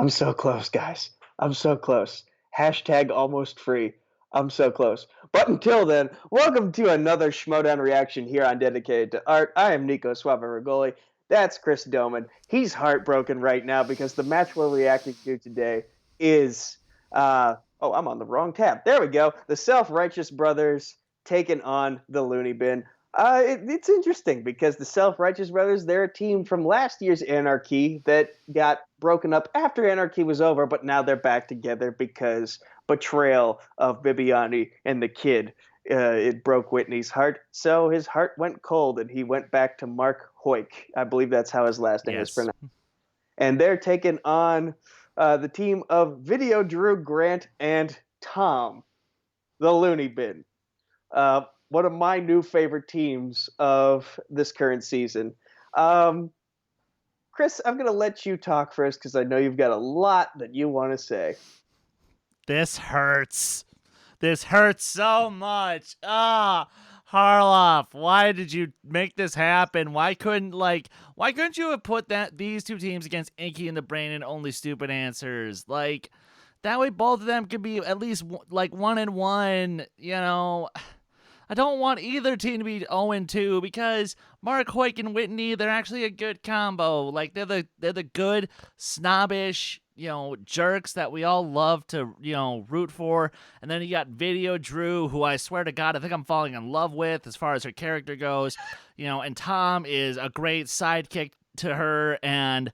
I'm so close, guys. I'm so close. Hashtag almost free. I'm so close. But until then, welcome to another Schmoedown reaction here on Dedicated to Art. I am Nico Suave Regoli. That's Chris Doman. He's heartbroken right now because the match we're reacting to today is I'm on the wrong tab. There we go. The Self-Righteous Brothers taking on the Looney Bin. It's interesting because the Self-Righteous Brothers, they're a team from last year's Anarchy that got broken up after Anarchy was over, but now they're back together because betrayal of Bibiani and the kid. It broke Whitney's heart, so his heart went cold and he went back to Mark Hoyk. I believe that's how his last name is Yes. pronounced. And they're taking on the team of Video Drew, Grant, and Tom, the Looney Bin. One of my new favorite teams of this current season. Chris, I'm going to let you talk first because I know you've got a lot that you want to say. This hurts. This hurts so much. Harloff, why did you make this happen? Why couldn't you have put these two teams against Inky and the Brain and Only Stupid Answers? Like, that way both of them could be at least like 1-1, you know. I don't want either team to be 0-2 because Mark Hoyk and Whitney, they're actually a good combo. Like, they're the good, snobbish, jerks that we all love to, root for. And then you got Video Drew, who I swear to God, I think I'm falling in love with as far as her character goes. And Tom is a great sidekick to her, and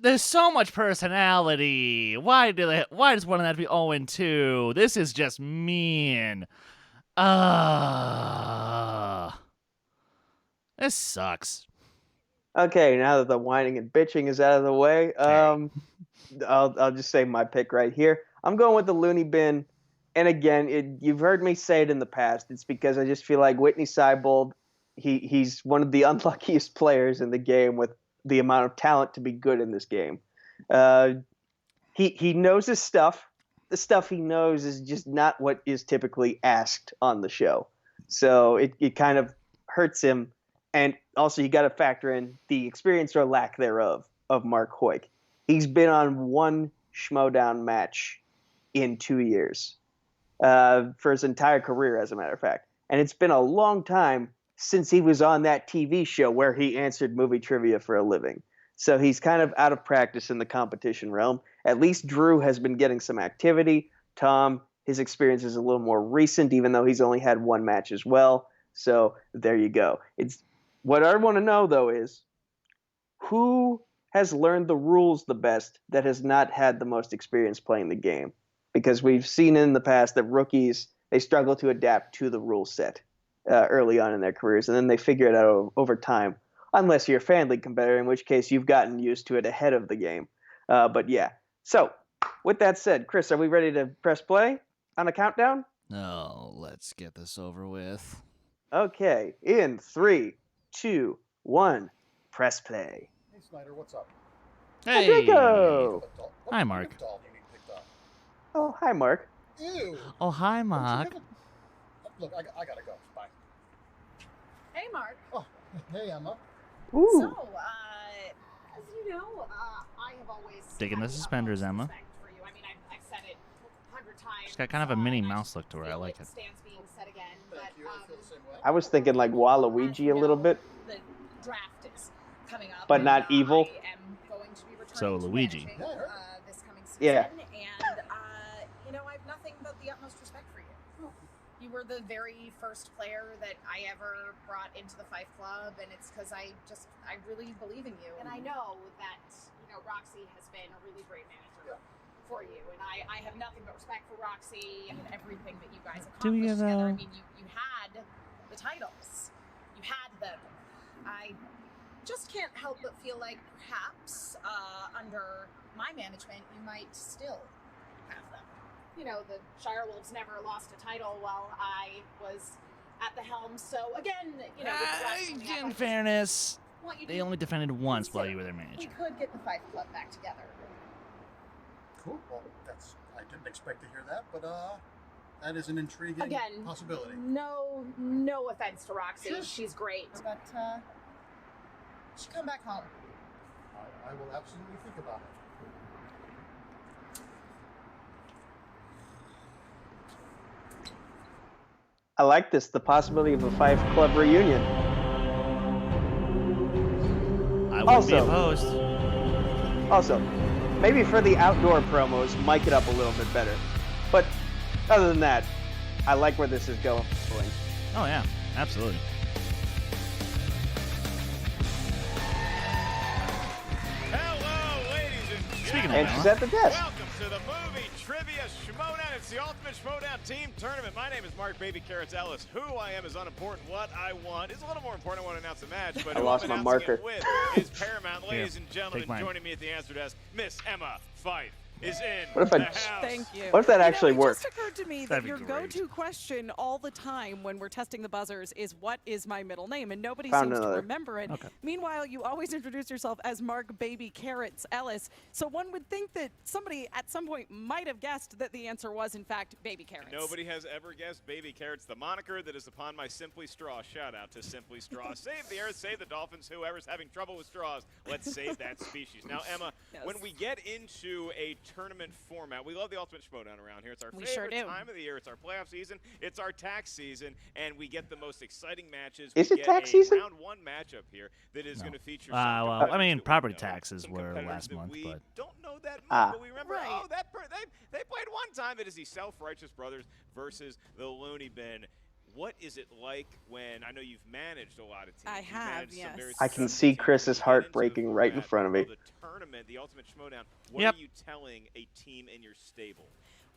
there's so much personality. Why does one of them have to be 0-2? This is just mean. This sucks. Okay, now that the whining and bitching is out of the way, I'll just say my pick right here. I'm going with the Looney Bin, and again, you've heard me say it in the past. It's because I just feel like Whitney Seibold, he's one of the unluckiest players in the game with the amount of talent to be good in this game. He knows his stuff. The stuff he knows is just not what is typically asked on the show. So it kind of hurts him. And also you got to factor in the experience or lack thereof of Mark Hoyk. He's been on one Schmoedown match in 2 years for his entire career, as a matter of fact. And it's been a long time since he was on that TV show where he answered movie trivia for a living. So he's kind of out of practice in the competition realm. At least Drew has been getting some activity. Tom, his experience is a little more recent, even though he's only had one match as well. So there you go. It's what I want to know, though, is who has learned the rules the best that has not had the most experience playing the game? Because we've seen in the past that rookies, they struggle to adapt to the rule set early on in their careers, and then they figure it out over time. Unless you're a fan league competitor, in which case you've gotten used to it ahead of the game. But yeah. So, with that said, Chris, are we ready to press play on a countdown? No, let's get this over with. Okay. In 3, 2, 1, press play. Hey, Snyder, what's up? Hey. Draco! Hi, Mark. What doll do you need picked up? Oh, hi, Mark. Ew. Oh, hi, Mark. Look, I gotta go. Bye. Hey, Mark. Oh, hey, Emma. Ooh. So, as you know, I have always Digging the suspenders, Emma. respect for you. I mean, I've said it 100 times. She's got kind of a Minnie Mouse look to her. I feel like it. Stands being said again, Thank but you. I feel the same way. I was thinking like Waluigi a little bit. The draft is coming up, But not evil. I am going to be returning So, to Luigi. managing, Yeah, I heard. this coming season, Yeah. and I have nothing but the utmost respect for you. You were the very first player that I ever brought into the Fife Club, and it's because I really believe in you. And I know that, Roxy has been a really great manager for you, and I have nothing but respect for Roxy and everything that you guys Do we, accomplished together. I though? mean, you had the titles. You had them. I just can't help but feel like perhaps under my management, you might still have them. The Shire Wolves never lost a title while I was at the helm. So again, In fairness, what you they do, only defended once while you were their we manager. could get the Fife Club back together. Cool. Well, I didn't expect to hear that, but that is an intriguing Again, possibility. No offense to Roxy. Sure. She's great, but she come back home. I will absolutely think about it. I like this. The possibility of a Five Club reunion. I wouldn't be opposed. Also, maybe for the outdoor promos, mic it up a little bit better. But other than that, I like where this is going. Oh, yeah. Absolutely. Hello, ladies and gentlemen. Speaking And she's at the desk. Welcome to the movie trivia Schmoedown. It's the ultimate Schmoedown team tournament. My name is Mark Baby Carrots Ellis. Who I am is unimportant. What I want is a little more important. I want to announce a match, but I who lost I'm my announcing marker. it with is paramount. Ladies and gentlemen, take mine. joining me at the answer desk, Miss Emma Fife is in What if I- the house. Thank you. What if that You know, actually it worked? just occurred to me That'd that be your great. go-to question all the time when we're testing the buzzers is, what is my middle name? And nobody Found seems another. to remember it. Okay. Meanwhile, you always introduce yourself as Mark Baby Carrots Ellis. So one would think that somebody at some point might have guessed that the answer was, in fact, Baby Carrots. Nobody has ever guessed Baby Carrots, the moniker that is upon my Simply Straw. Shout out to Simply Straw. Save the earth, save the dolphins, whoever's having trouble with straws. Let's save that species. Now, Emma, Yes. when we get into a tournament format, we love the Ultimate Schmoedown around here. It's our We favorite sure do. time of the year. It's our playoff season. It's our tax season, and we get the most exciting matches. Is We it get tax a season? round one matchup here that is going to feature Well, some I competitors mean, that we property know, taxes some were competitors last that month, we but don't know that much, Ah. but we remember, Right. oh, they played one time. It is the Self-Righteous Brothers versus the Looney Bin. What is it like when, I know you've managed a lot of teams. I You've have, managed some yes. very I can successful see teams. Chris's When you get heart into the breaking right in format front of me. The tournament, the Ultimate Schmoedown, what Yep. are you telling a team in your stable?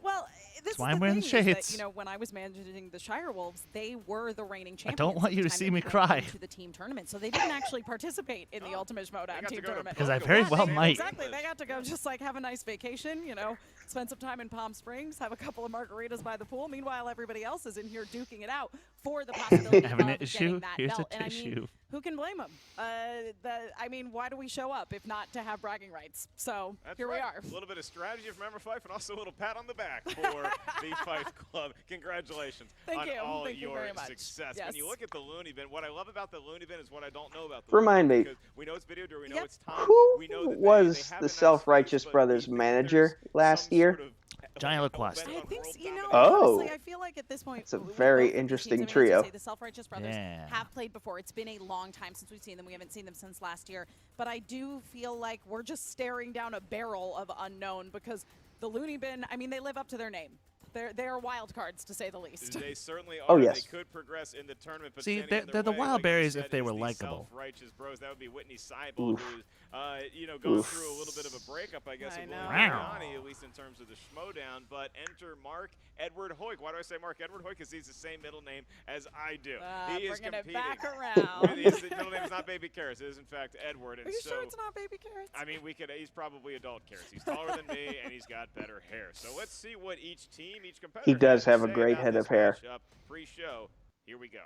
Well, this is why the I'm wearing the thing is that, shades. you know, when I was managing the Shire Wolves, they were the reigning I champions. don't want at you the to time see they me went cry. into the team tournament, so they didn't actually participate in the Ultimate They Schmoedown got to team go to tournament. Because I Poker very with well the might. Exactly, they got to go just like have a nice vacation, you know, spend some time in Palm Springs, have a couple of margaritas by the pool. Meanwhile, everybody else is in here duking it out for the possibility Have an of issue? getting that Here's a belt. And I mean, tissue. who can blame them? I mean, why do we show up if not to have bragging rights? So That's here right. we are. A little bit of strategy from Emma Fife and also a little pat on the back for the Fife Club. Congratulations Thank on you. all Thank you your very much. success. Yes. When you look at the Looney Bin, what I love about the Looney Bin is what I don't know about the Remind Looney me. Bin, because we know it's video door, we know Yep. it's time. Who We know that was they have the a nice Self-Righteous face, but Brothers we think that manager there's last some year? sort of Johnny hell LaQuast. bent I on think, world you know, domination. Oh. honestly, I feel like at this point, It's a with very both of these interesting teams, I mean, as you trio. say, the Self-Righteous Brothers Yeah. have played before. It's been a long time since we've seen them. We haven't seen them since last year. But I do feel like we're just staring down a barrel of unknown because the Looney Bin, I mean, they live up to their name. They are wild cards, to say the least. They certainly are. Oh, yes. They could progress in the tournament. But See, standing in they're their the way, wild like you berries said, if they is were the likable. Self-Righteous Bros. That would be Whitney Seibold, Oof. who's going Oof. through a little bit of a breakup, I guess, I with know. William Giuliani, at least in terms of the Schmoedown. But enter Mark Edward Hoyk. Why do I say Mark Edward Hoyk? Because he's the same middle name as I do. he is Bringing it competing. back around. His middle name is not Baby Carrots. It is, in fact, Edward. And Are you so, sure it's not Baby Carrots? I mean, he's probably adult Carrots. He's taller than me, and he's got better hair. So let's see what each team, each competitor He does has to have a say great about head this of hair. matchup. Pre-show, here we go.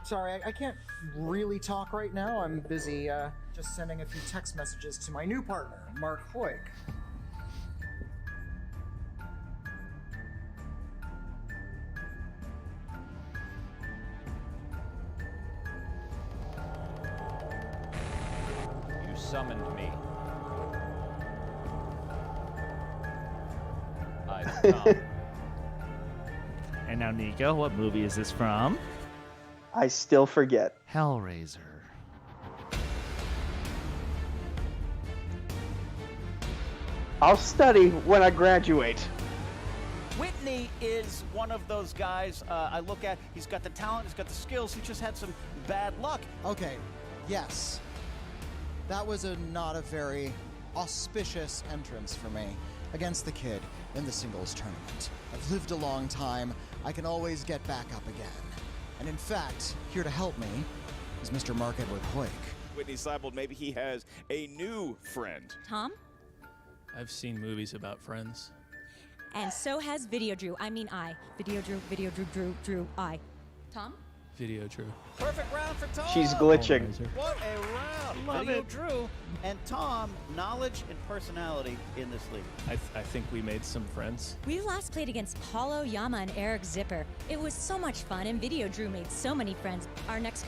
Sorry, I can't really talk right now. I'm busy just sending a few text messages to my new partner, Mark Hoyk. You summoned me. I come. And now, Nico, what movie is this from? I still forget. Hellraiser. I'll study when I graduate. Whitney is one of those guys I look at. He's got the talent, he's got the skills, he just had some bad luck. Okay, yes. That was not a very auspicious entrance for me against the kid in the singles tournament. I've lived a long time. I can always get back up again. And in fact, here to help me is Mr. Mark Edward Hoyk. Whitney Seibold, maybe he has a new friend. Tom? I've seen movies about friends. And so has Video Drew. I mean I. Video Drew, I. Tom? Video Drew. Perfect round for Tom. She's glitching. What a round. Love Video it. Drew and Tom, knowledge and personality in this league. I think we made some friends. We last played against Paulo Yama and Eric Zipper. It was so much fun, and Video Drew made so many friends. Our next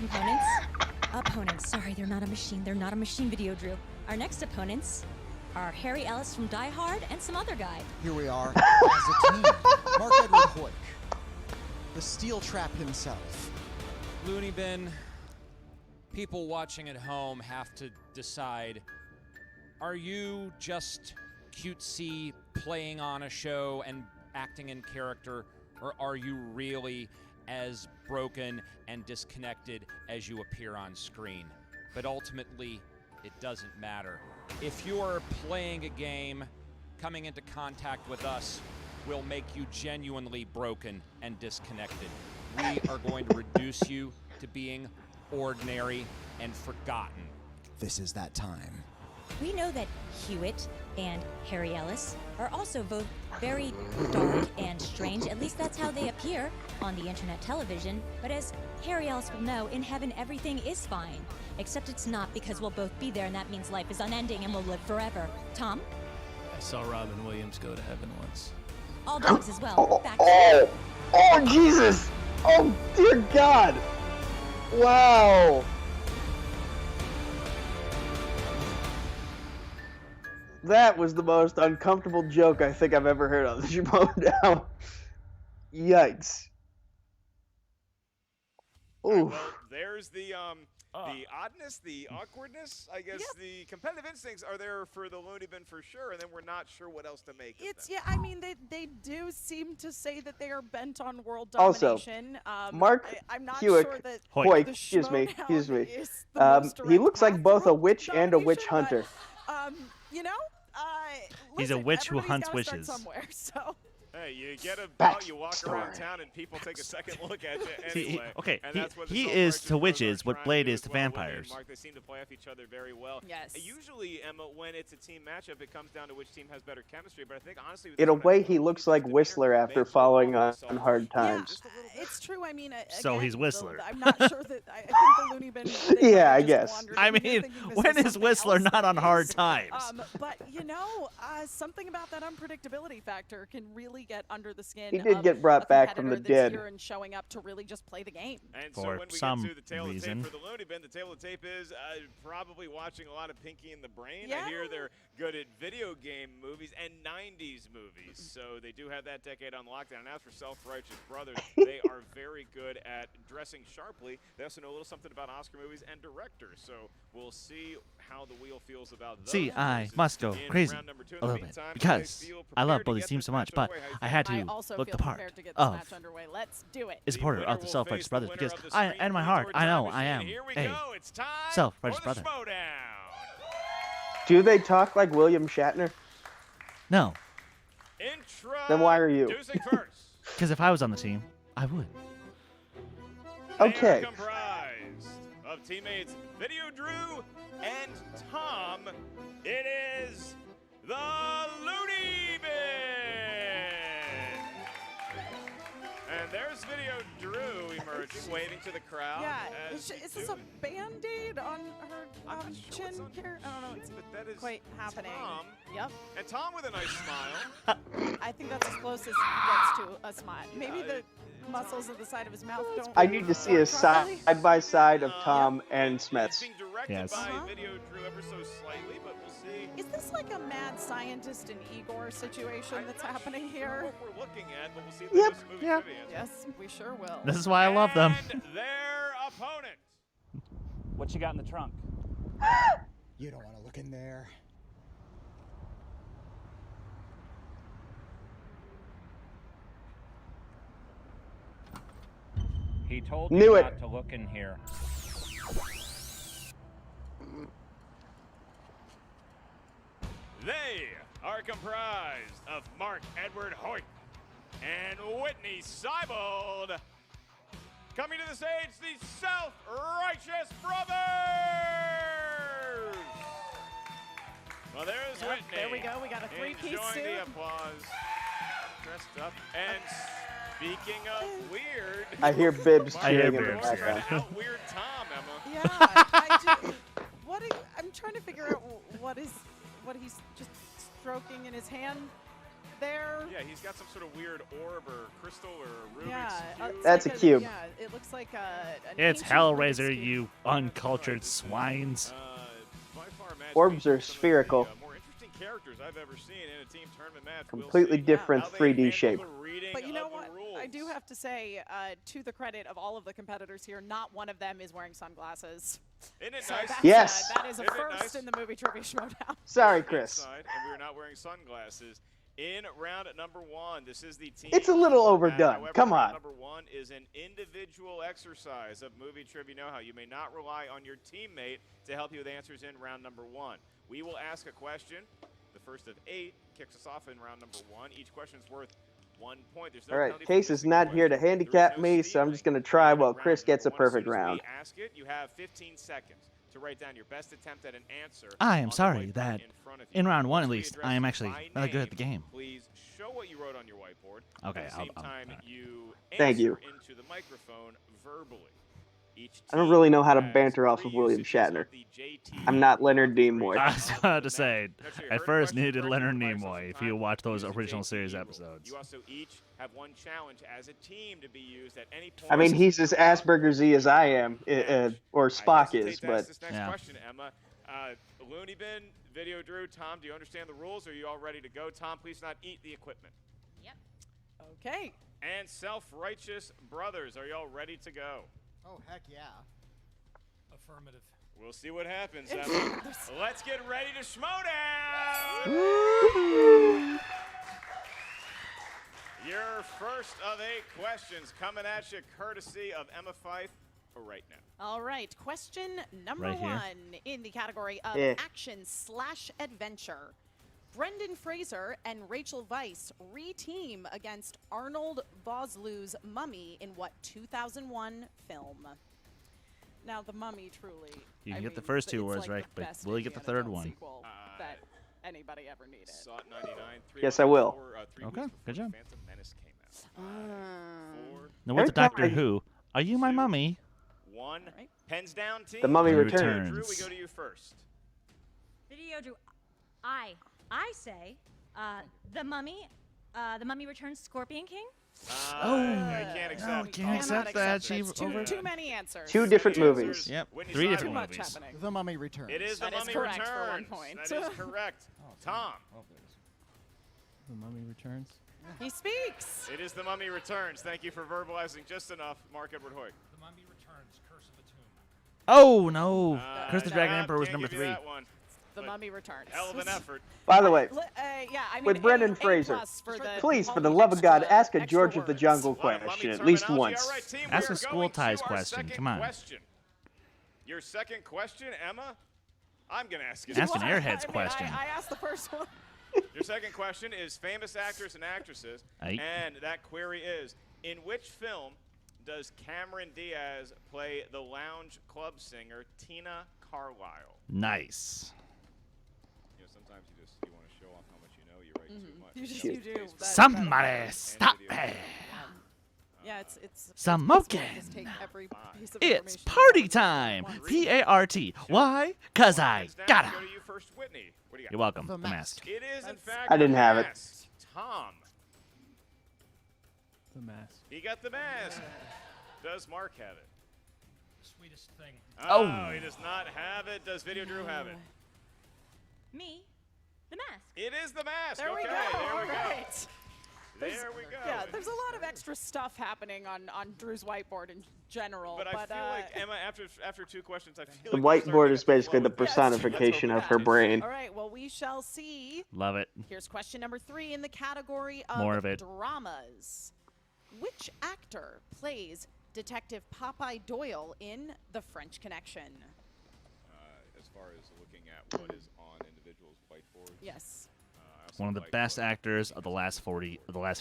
opponents, sorry, they're not a machine. They're not a machine, Video Drew. Our next opponents are Harry Ellis from Die Hard and some other guy. Here we are as a team. Mark Edward Hoyk, the steel trap himself. Looney Bin, people watching at home have to decide, are you just cutesy playing on a show and acting in character, or are you really as broken and disconnected as you appear on screen? But ultimately, it doesn't matter. If you're playing a game, coming into contact with us will make you genuinely broken and disconnected. We are going to reduce you to being ordinary and forgotten. This is that time. We know that Hewitt and Harry Ellis are also both very dark and strange. At least that's how they appear on the internet television. But as Harry Ellis will know, in heaven everything is fine. Except it's not, because we'll both be there, and that means life is unending and we'll live forever. Tom? I saw Robin Williams go to heaven once. All dogs as well. Back to Oh, Jesus! Oh, dear God! Wow! That was the most uncomfortable joke I think I've ever heard on the Schmoedown. Yikes. Ooh. Well, there's the oddness, the awkwardness. I guess the competitive instincts are there for the Looney Bin for sure, and then we're not sure what else to make of them. Yeah, I mean, they do seem to say that they are bent on world Also, domination. Mark I'm not Hewitt, sure that Hoyk, the excuse me. Schmoedown is the most He direct looks like path both to a world witch and a witch domination, hunter. but, you know, He's a listen, witch who everybody's hunts gotta start wishes. somewhere, so. Hey, you get a Back belt, you walk story. around town, and people take a second look at you See, anyway. And that's what the he is self-righteous to bros are witches what trying Blade do is as to well. Whitney and vampires. Mark, they seem to play off each other very well. Yes. Usually, Emma, when it's a team matchup, it comes down to which team has better chemistry. But I think honestly, with In a this way, matchup, he looks like Whistler after following on Hard Times. Yeah, it's true. I mean, So again, he's Whistler. I'm not sure that I think the Looney Bin. they Yeah, might I have just guess. wandered I in here mean, thinking this when was is something Whistler else not than on it Hard is. Times? But you know, something about that unpredictability factor can really get under the skin. He did of get brought a back from the competitor that's dead. here and showing up to really just play the game. And so For when we some get to the tail reason. of the tape for the Looney Bin, the tail of the tape is probably watching a lot of Pinky and the Brain. Yeah. I hear they're good at video game movies and 90s movies, so they do have that decade on lockdown. And as for Self-Righteous Brothers, they are very good at dressing sharply. They also know a little something about Oscar movies and directors, so we'll see how the wheel feels about those. See, I choices must go in crazy round number 2. In a the little bit meantime, because they feel I love prepared to both these get teams this so much, match but underway. How you I had I to also look feel the part prepared to get this of match underway. Let's do it. is The supporter winner of the will Self-Righteous face the Brothers winner because of the I, Screen in my heart, Resort I know Time I am Machine. Here we a go. It's time Self-Righteous for the brother. Schmoedown. Do they talk like William Shatner? No, Then why are you? Introducing first. because if I was on the team, I would. Okay. They are comprised of teammates Video Drew and Tom. It is the Looney Bin. And there's Video Drew emerging, waving to the crowd. Yeah, as is she's this a doing. band-aid on her I'm not sure chin what's on here? I don't know. her It's chin, but that is quite happening. Tom. Yep. And Tom with a nice smile. I think that's as close as he gets to a smile. Maybe the muscles at the side of his mouth don't. I need to see a work properly. side by side of Tom and It's Smets. being directed Yes. by Uh-huh. Video Drew ever so slightly, but we'll see. Is this like a mad scientist and Igor situation that's happening here? What we're looking at, but we'll see if they Yep, do some movie yep. trivia. Yes, we sure will. This is why I love them. And their opponent. What you got in the trunk? You don't want to look in there. He told Knew me it. not to look in here. They are comprised of Mark Edward Hoyt and Whitney Seibold. Coming to the stage, the Self-Righteous Brothers! Well, there's Yep, Whitney. there we go. We got a three-piece enjoying suit. the applause. Dressed up. And speaking of weird, I hear bibs Mark I hear cheering in the Edward bibs, background. trying to out-weird Tom, Emma. Yeah, I do. I'm trying to figure out what he's just stroking in his hand there. Yeah, he's got some sort of weird orb or crystal or Rubik's Yeah, cube. it's That's like a cube. Yeah, it looks like an It's ancient Hellraiser, Rubik's you uncultured swines. By far, Magic Orbs are some of the, spherical. more interesting characters I've ever seen in a team tournament match. Completely different How they 3D handle shape. the reading But you know of the what? rules. I do have to say, to the credit of all of the competitors here, not one of them is wearing sunglasses. Isn't it So nice? that's, Yes. that is a Isn't it first nice? in the movie trivia Schmoedown. Sorry, Chris. Inside, and we are not wearing sunglasses. In round number 1, this is the team. It's a little format. overdone. However, Come round on. Number 1 is an individual exercise of movie trivia know-how. You may not rely on your teammate to help you with answers in round number 1. We will ask a question. The first of 8 kicks us off in round number 1. Each question is worth 1 point. There's no All right, penalty for Case is missing not here to question. handicap There is no me, so I'm just stealing. going to try In while round Chris gets a number 1, as perfect soon as round. we ask it, you have 15 seconds to write down your best attempt at an answer. I am on the sorry whiteboard that in front of you. in round 1 at Once we least, address I am you actually by rather good at the name, game. Please show what you wrote on your whiteboard. Okay, At the same time, you Thank you. answer into the microphone verbally. Each I don't team really know how to has banter off 3 of William usages Shatner. of the JT. I'm not Leonard Nimoy. I was about to say, That's what you at heard. first Question needed correctly, Leonard provide yourself Nimoy some if time. you watch those Use the original JT series rule. episodes. You also each have one challenge as a team to be used at any point. I mean, he's as Asperger's-y as I am, or Spock I hesitate is, to but ask this next question, Emma. Looney Bin, Video Drew, Tom, do you understand the rules? Are you all ready to go? Tom, please not eat the equipment. Yep. Okay. And Self-Righteous Brothers, are you all ready to go? Oh, heck yeah. Affirmative. We'll see what happens, Emma. Let's get ready to Schmoedown! Your first of 8 questions coming at you courtesy of Emma Fife right now. All right, question number Right here. 1 in the category of action/adventure. Brendan Fraser and Rachel Weisz re-team against Arnold Vosloo's Mummy in what 2001 film? Now, The Mummy truly. You I can get the mean, first it's 2 words like right, the but best will you get the Indiana third Jones one? sequel that anybody ever needed. Saw it 99. 3 Yes, months I will. Before, 3 Okay, weeks good before job. Phantom Menace came out. 4, Now, what's Every time Doctor Who? Are you my mummy? 1. Pens down, team. The Mummy Returns. Returns. Drew, we go to you first. Video Drew, I say, the Mummy Returns, Scorpion King. I can't accept. can't accept that. She Too many answers. 2 different movies. Yep, Whitney 3 different Too much movies. happening. The Mummy Returns. It is That The is Mummy correct Returns. for 1 point. That is correct. Tom. The Mummy Returns. He speaks. It is The Mummy Returns. Thank you for verbalizing just enough, Mark Edward Hoyt. The Mummy Returns. Curse of the Tomb. Oh, no. Curse the Tom, Dragon Emperor was can't number give you 3. that one. The But Mummy Returns. Hell of an effort. By the way, Yeah, I mean, with Brendan A Fraser, for the, please, for all the love of God, extra- ask a extra George of the words. Jungle A lot of question mummy at least terminology. once. All right, team, Ask we a are school going to ties our question. second Come on. question. Your second question, Emma? I'm going to ask it. Ask an Well, Airheads I mean, question. I asked the first one. Your second question is famous actors and actresses. Aye. And that query is, in which film does Cameron Diaz play the lounge club singer Tina Carlisle? Nice. You know, sometimes you want to show off how much you know. You write too much. You do. Somebody stop me. Yeah, it's Smoking. Just take every piece of It's information party at time. once. P-A-R-T. Why? 'Cause I Hands down, gotta. Go to you first, Whitney. What do you got? You're welcome. The The Mask. mask. It is, in fact, I didn't The have it. Mask. Tom. The Mask. He got The Mask. Does Mark have it? Sweetest thing. Oh, he does not have it. Does Video Drew have it? Me, the mask. It is The Mask. There we okay, go. there All we go. right. There we go. Yeah, there's a lot of extra stuff happening on Drew's whiteboard in general. But I feel like, Emma, after 2 questions, I feel The like you're whiteboard is starting to basically the flow. personification of her brain. all right, well, we shall see. Love it. Here's question number 3 in the category of More of it. dramas. Which actor plays Detective Popeye Doyle in The French Connection? As far as looking at what is on individuals' whiteboards. Yes. I also One of the like best what- actors of the last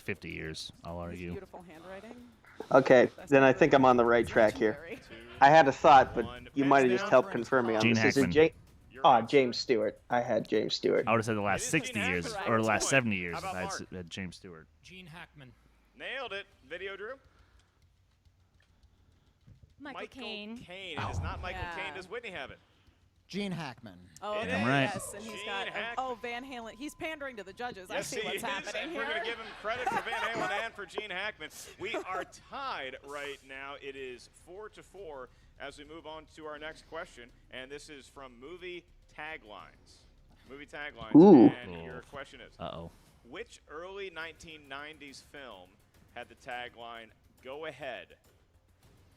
50 years. I'll His argue. beautiful handwriting. Okay, then I think I'm on the right track here. Legendary. I had a thought, but you might have just helped confirm me on Gene this. Is it Hackman. James Stewart. I had James Stewart. I would have said the last It is 60 Gene years, Hackman. or the Right. last 70 years. How about I had Mark? James Stewart. Gene Hackman. Nailed it. Video Drew. Michael Caine. Caine. It is not Michael Yeah. Caine. Does Whitney have it? Gene Hackman. Oh, It okay, is. Right. yes, and he's Gene got Hackman. Van Halen. He's pandering to the judges. I Yes, see he what's is, happening and here. we're going to give him credit for Van Halen and for Gene Hackman. We are tied right now. It is 4-4 as we move on to our next question, and this is from movie taglines. Movie taglines. Ooh. And your question is, Uh-oh. which early 1990s film had the tagline, "Go ahead,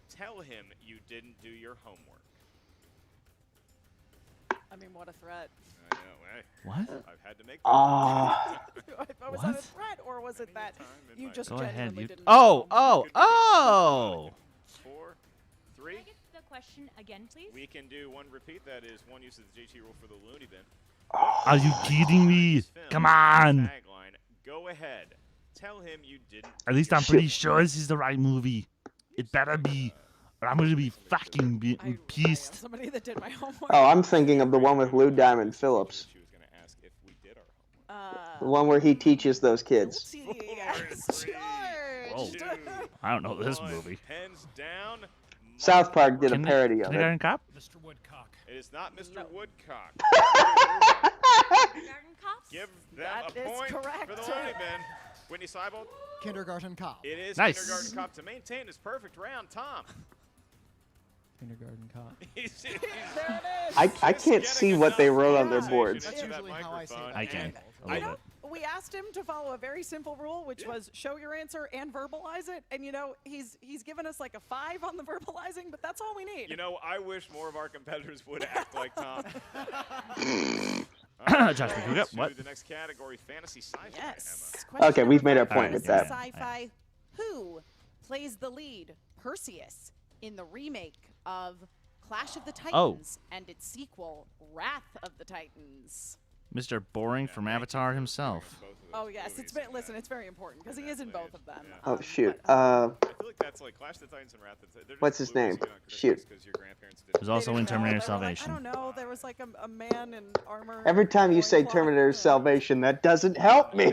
tell him you didn't do your homework"? I mean, what a threat. I know, hey. What? I've had to make Was that a threat, or was it that you just Go ahead. genuinely You... didn't? Oh! 4, 3. Can I get the question again, please? We can do one repeat. That is one use of the JT rule for the Looney Bin. Are you kidding me? Come on. Tagline, "Go ahead, tell him you didn't." At least I'm pretty sure this is the right movie. It better be, or I'm gonna be fucking pissed. Somebody that did my homework. Oh, I'm thinking of the one with Lou Diamond Phillips. She was going to ask if we did our homework. The one where he teaches those kids. Yes, Whoa. I don't know this movie. Pens down. South Park did a parody of it. Kindergarten Cop? Mr. Woodcock. It is not Mr. Woodcock. Kindergarten Cops? Give them That a is point correct. for the Looney Bin. Whitney Seibold. Kindergarten Cop. It is Nice. Kindergarten Cop to maintain his perfect round. Tom. Kindergarten Cop. He's There it is. I can't see what they wrote on their boards. That's usually how I say it. I can. You I know, love it. we asked him to follow a very simple rule, which was show your answer and verbalize it. And you know, he's given us like a 5 on the verbalizing, but that's all we need. You know, I wish more of our competitors would act like Tom. Josh, we go. What? The next category, fantasy sci-fi. Yes. Emma. Okay, we've made our point Alright, with yeah. that. Sci-fi. Who plays the lead, Perseus, in the remake of Clash of the Titans and its sequel, Wrath of the Titans? Mr. Boring from Avatar himself. Oh yes, it's listen, it's very important because he is in both of them. Oh shoot. I feel like that's like Clash of the Titans and Wrath of the Titans. What's his name? Shoot. It was also in They Terminator were like, Salvation. I don't know. There was like a man in armor. Every time you say loincloth, Terminator and- Salvation, that doesn't help me.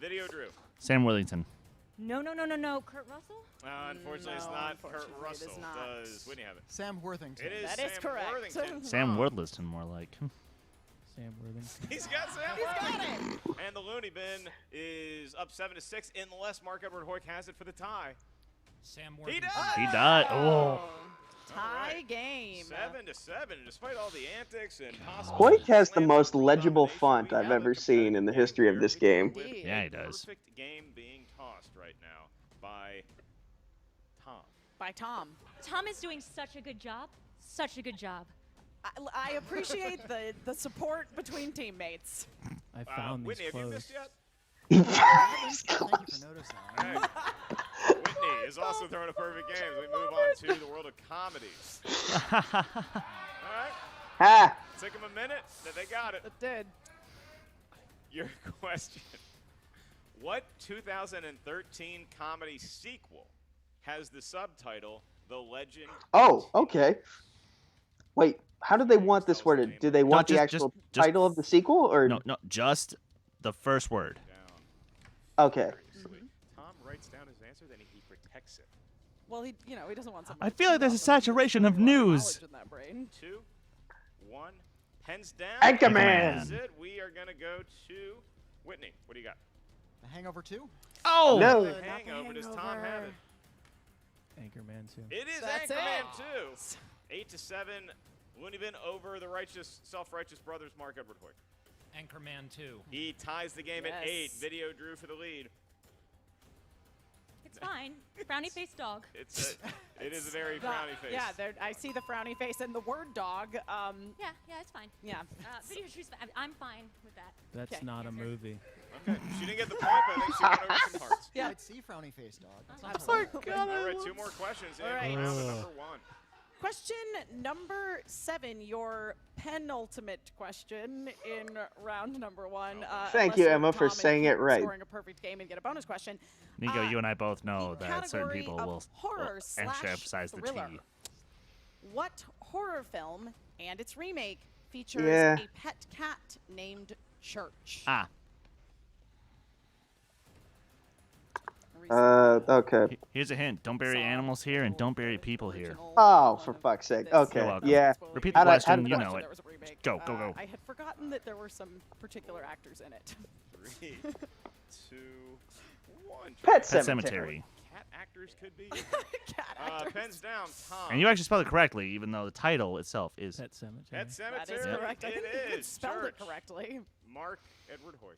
Video Drew. Sam Worthington. No. Kurt Russell? Unfortunately, it's No, not Kurt unfortunately, it is Russell. not. Does Whitney have it? Sam Worthington. It is That Sam is correct. Worthington. Sam Worthington, more like. Sam Worthington. He's got Sam Worthington. And the Looney Bin is up 7-6 unless Mark Edward Hoyk has it for the tie. Sam He Worthington. does. He died. Oh. Tie game. 7-7, despite all the antics and possible. Hoyt has the most legible font I've ever seen in the history of this game. Yeah, he does. Perfect game being tossed right now by Tom. By Tom. Tom is doing such a good job. Such a good job. I appreciate the support between teammates. I found Whitney, these have you clothes. missed yet? Thank you for noticing. All right. Whitney is also throwing a perfect game as we move on to the world of comedies. All right. Ha! Took them a minute, but they got it. It did. Your question. What 2013 comedy sequel has the subtitle The Legend? Oh, okay. Wait, how do they want this worded? Do they want the actual title of the sequel, or No, just the first word. okay? Tom writes down his answer, then he protects it. Well, he doesn't want something. I feel like there's a saturation of news. In that brain. 2, 1, pens down. Anchorman. That's it. We are gonna go to Whitney. What do you got? The Hangover 2? Oh! No. The Hangover. Does Tom have it? Anchorman 2. It is That's Anchorman it. 2. 8-7. Looney Bin over the self-righteous brothers, Mark Edward Hoyt. Anchorman 2. He ties the game at 8. Yes. Video Drew for the lead. It's fine. Frowny face dog. It is a very frowny face. Yeah, I see the frowny face and the word dog. Yeah, it's fine. Yeah. Video Truth, I'm fine with that. That's Okay. not a movie. Okay. She didn't get the point, but I think she won over some hearts. Yeah. I'd see Frowny Face Dog. That's not Absolutely. All right, 2 more questions. All right. And round number 1. Question number 7, your penultimate question in round number 1. Thank you, unless Emma, for Tom and saying Pete it right. Scoring a perfect game and get a bonus question. Nico, you and I both know the that certain category people of will horror extra slash emphasize the thriller. T. What horror film and its remake features Yeah. a pet cat named Church? Ah, Okay. here's a hint. Don't bury animals here and don't bury people here. Oh, for fuck's sake. Okay. You're welcome. Yeah. Repeat the How'd I- question, how'd- you know it. There was a remake. Go, go. I had forgotten that there were some particular actors in it. 3, 2, 1. Pet Pet Cemetery. Cemetery. cat actors could be. Cat actors. Pens down, Tom. And you actually spelled it correctly, even though the title itself is Pet Cemetery. Pet Cemetery. That is correct. I think you is. spelled Church. it correctly. Mark Edward Hoyt.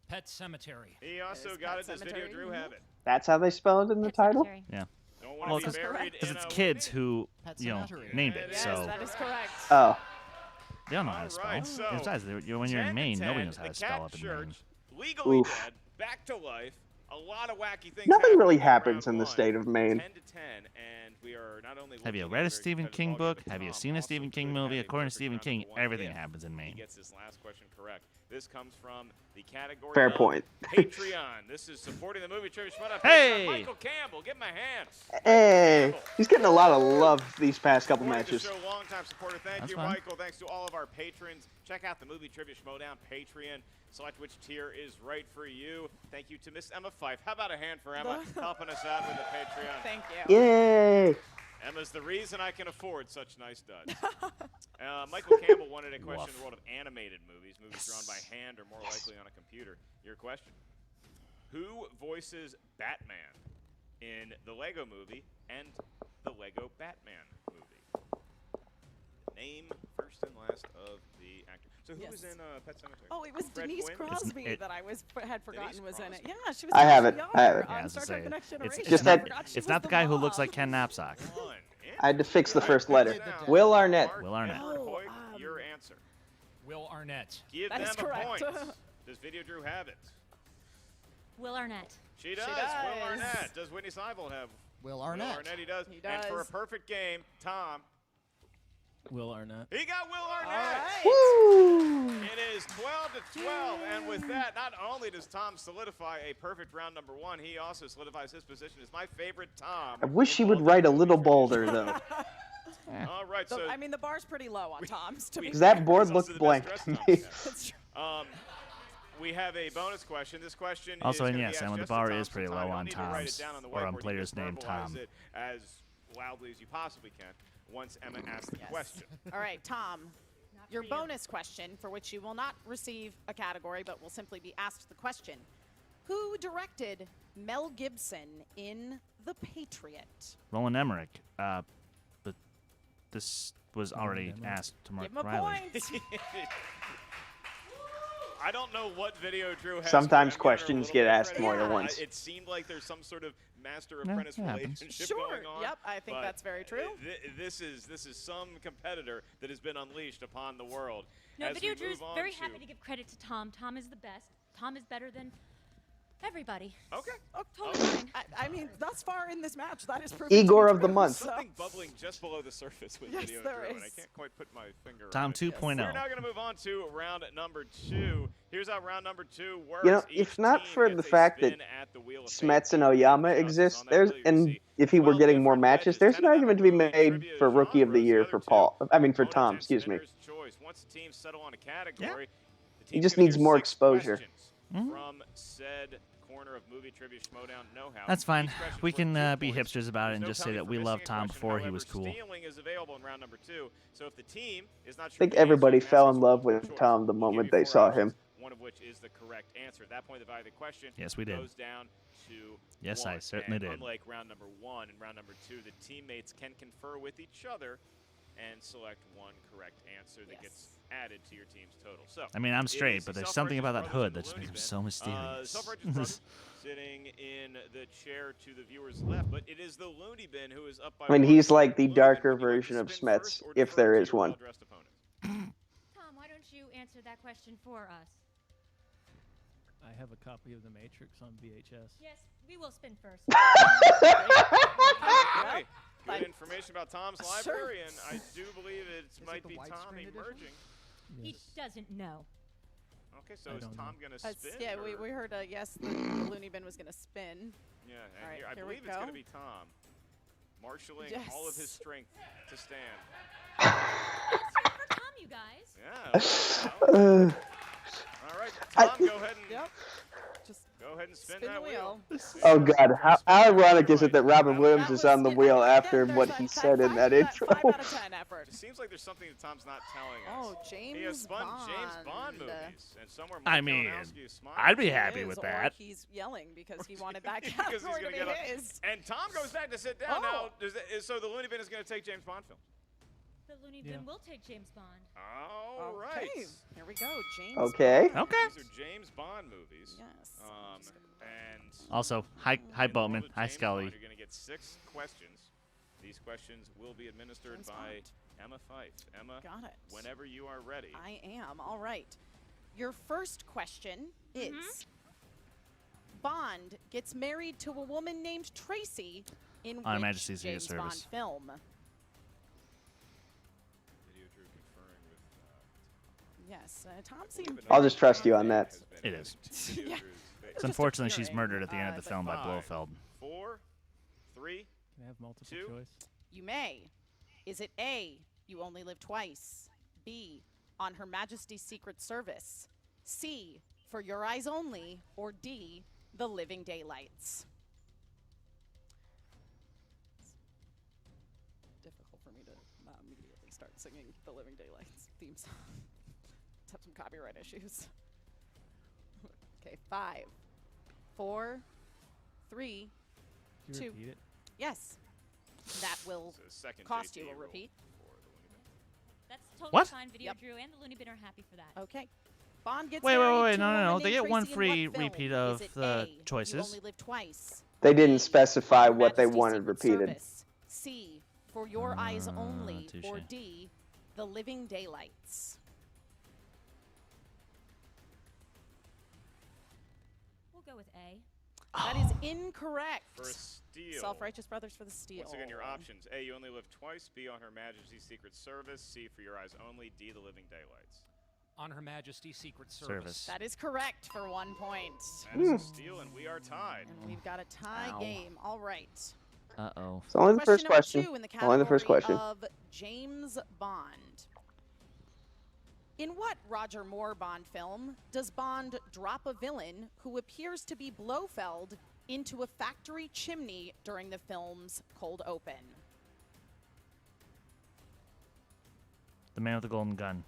Pet Cemetery. He also Is got Pet it. Does Video Cemetery. Drew have it? That's how they spell it in the title? Cemetery. Yeah. Don't Well, want to 'cause- be buried Because in it's a kids Looney. who, Pet you know, Cemetery. named it. Yes, So That is correct. Oh. they don't know how to spell. Alright, so Besides, when you're in 10 Maine, to nobody 10, knows how the to spell Cat up in Maine. Church, legally Oof. dead, back to life. A lot of wacky things. Nothing really happening happens round in the one. state of Maine. 10 to 10, and we are not only Have you looking read at a very Stephen competitive King ballgame, book? but Have you Tom seen a also Stephen King could movie? have a According to perfect Stephen round King, number one everything if happens in He Maine. gets this last question correct. This comes from the category Fair of point. Patreon. This is supporting the movie Trivia Schmoedown. Hey! Michael Campbell, give him a hand. Hey, he's getting a lot of love these past couple Supporting matches. the show, longtime supporter. Thank That's you, fine. Michael. Thanks to all of our patrons. Check out the movie Trivia Schmoedown Patreon. Select which tier is right for you. Thank you to Miss Emma Fife. How about a hand for Emma helping us out with the Patreon? Thank you. Yay! Emma's the reason I can afford such nice duds. Michael Campbell wanted a question in the world of animated movies, movies drawn by hand or more likely on a computer. Your question. Who voices Batman in the Lego movie and the Lego Batman movie? Name first and last of the actor. So who was Yes. in Pet Cemetery? Oh, it was Fred Denise Quinn? Crosby that I had forgotten was in it. Crosby? Yeah, she was. I have the it. young I have it. Yeah, I on was Star gonna Trek: say, The Next it's Generation. just I that- forgot she It's was not the guy who looks mom. like Ken Knapsack. One. I had to fix the first letter. Will Arnett. Will Arnett. Edward Oh, Hoyt, your answer. Will Arnett. Give That them is a correct. point. Does Video Drew have it? Will Arnett. She does. does. Will Arnett. Does Whitney Seibold have Will Will Arnett. Arnett? He does. He And for a does. perfect game, Tom, Will Arnett. he got Will All Arnett. right. Woo! It is 12 to 12, and with that, not only does Tom solidify a perfect round number one, he also solidifies his position as my favorite Tom. I wish he in would all write a movie little trivia. bolder, though. All right, so I mean, the bar's pretty low on Tom's. To be Because that board It's also looked the blank best to dressed me. Tom It's true. Um, we have a bonus question. This question Also, is and gonna yes, be and asked the just to bar Tom, is pretty so Tom, low you don't on need to write it Tom's down on the or on whiteboard. You player's just name verbalize Tom. it as loudly as you possibly can once Emma asks the Yes. question. All right, Tom. Not Your for you. bonus question, for which you will not receive a category, but will simply be asked the question: Who directed Mel Gibson in The Patriot? Roland Emmerich. But this was already Emmerich. asked to Mark Give him a Riley. point. I don't know what Video Drew has. Sometimes for him. questions Give her a get little asked bit of more credit. than once. It seemed like there's some sort of master Yeah, apprentice it happens. relationship Sure. going on. Yep, I think but that's very true. This is some competitor that has been unleashed upon the world. No, As Video we Drew's move on very happy to give credit to Tom. Tom is the best. Tom is better than everybody. Okay. Oh, Totally fine. I mean, thus far in this match, that is proven Igor to be of the true, month. so- Something bubbling just below the surface with Yes, Video there Drew, and I is. can't quite put my finger Tom on it. 2.0. We're now going to move on to round number 2. Here's how round number 2 works. You know, Each if not team for gets the a fact spin that at the Wheel of Fate. Smets and Oyama Just exist, on that there's wheel, you and see if he were 12 getting more different matches, wedges, there's 10 an of them argument to be movie made trivia for Rookie of the genres, Year the for other two Paul. I mean for opponents Tom, and excuse me. submitter's choice. Once the teams settle on a category, the He team's just gonna needs hear more 6 exposure. questions Mhm. From said corner of movie trivia Schmoedown know-how. That's fine. Each question's We worth can 2 be points. hipsters about it There's and no just say penalty that for we missing loved a Tom question. before he However, was cool. Stealing is available in round number 2. So if the team is not sure I think the answer, everybody you can fell ask in us love multiple with choice. Tom the We'll moment give they you 4 saw options, him. one of which is the correct answer. At that point, the value of the question Yes, we did. goes down to Yes, 1. I certainly And did. Unlike round number 1 and round number 2, the teammates can confer with each other and select one correct answer that Yes. gets added to your team's total. So I mean, I'm it straight, is but the there's something about that Self-Righteous hood that Brothers just and the makes him Looney so Bin. mysterious. Self-Righteous Brothers sitting in the chair to the viewer's left, but it is the Looney Bin who is up by I mean, 1. he's like the Looney Bin, darker would you like to version of spin Smets, first or if defer there to is your one. well-dressed opponent? Tom, why don't you answer that question for us? I have a copy of The Matrix on VHS. Yes, we will spin first. Okay. Good information about Tom's Sure. library, and I do believe it it might the be Tom widescreen edition? emerging. He Yes. doesn't know. Okay, so I is don't Tom know. going to spin? Yeah, we or- heard a yes. The Looney Bin was going to spin. Yeah, and All right, here, I here we believe it's going to go. be Tom, marshaling all of his Yes. strength to stand. Let's hear it for Tom, you guys. Yeah. okay, well, all right, Tom, go ahead and Yep. Just go Go ahead and spin Spin that the wheel. Oh God, how ironic is it that Robin Williams That is on the was- wheel again, after there's what a- he said in that intro? 5 out of 10 effort. It seems like there's something that Tom's not telling us. Oh, James He has spun Bond. James Bond movies, and somewhere I Mike mean, Kalinowski is smiling. I'd be He happy is, with or that. he's yelling because he wanted that Because he's category to gonna be get up. his. And Tom goes back to sit down Oh. now. So the Looney Bin is going to take James Bond films. The Looney Bin will take James Bond. All right. Okay, here we go. James Okay. Bond. Okay. These are James Bond movies. Yes. And Also, hi in Bowman. all of Hi James Scully. Bond, you're going to get 6 questions. These questions will be administered James by Bond. Emma Fife. Emma, Got it. whenever you are ready. I am. All right. Your first question is Bond gets married to a woman named Tracy in On Her which Majesty's Secret James Bond Service. film? Video Drew conferring with Yes, Tom seemed. I'll just trust you on that. It is. Yeah. It's unfortunately she's murdered at the end of the it's film by 5, Blofeld. 4, 3. Can I have multiple 2. choice? You may. Is it A, you only live twice? B, on Her Majesty's Secret Service? C, for your eyes only? Or D, the living daylights? It's difficult for me to not immediately start singing the living daylights theme song. Let's have some copyright issues. Okay, 5, 4, 3, Could you 2. repeat it? Yes. That will So second cost JP you a roll repeat. for the Looney Bin. That's totally What? fine. Video Yep. Drew and the Looney Bin are happy for that. Okay. Bond gets Wait, married wait, to no, a no, no. woman They named get one Tracy in free what film? repeat Is of it the A, You choices. only live twice. They didn't B, specify Her what they Majesty's wanted Secret repeated. Service. C, for your eyes only. touche. Or D, the living daylights. We'll go with A. That is incorrect. For a steal. Self-Righteous Brothers for the steal. Once again, your options. A, you only live twice. B, on Her Majesty's Secret Service. C, for your eyes only. D, the living daylights. On Her Majesty's Secret Service. That is correct for 1 point. That is a steal, and we are tied. And we've got a tie Ow. game. All right. Uh-oh. It's only the first number question. 2 in the Only the first category question. of James Bond. In what Roger Moore Bond film does Bond drop a villain who appears to be Blofeld into a factory chimney during the film's cold open? The Man with the Golden Gun.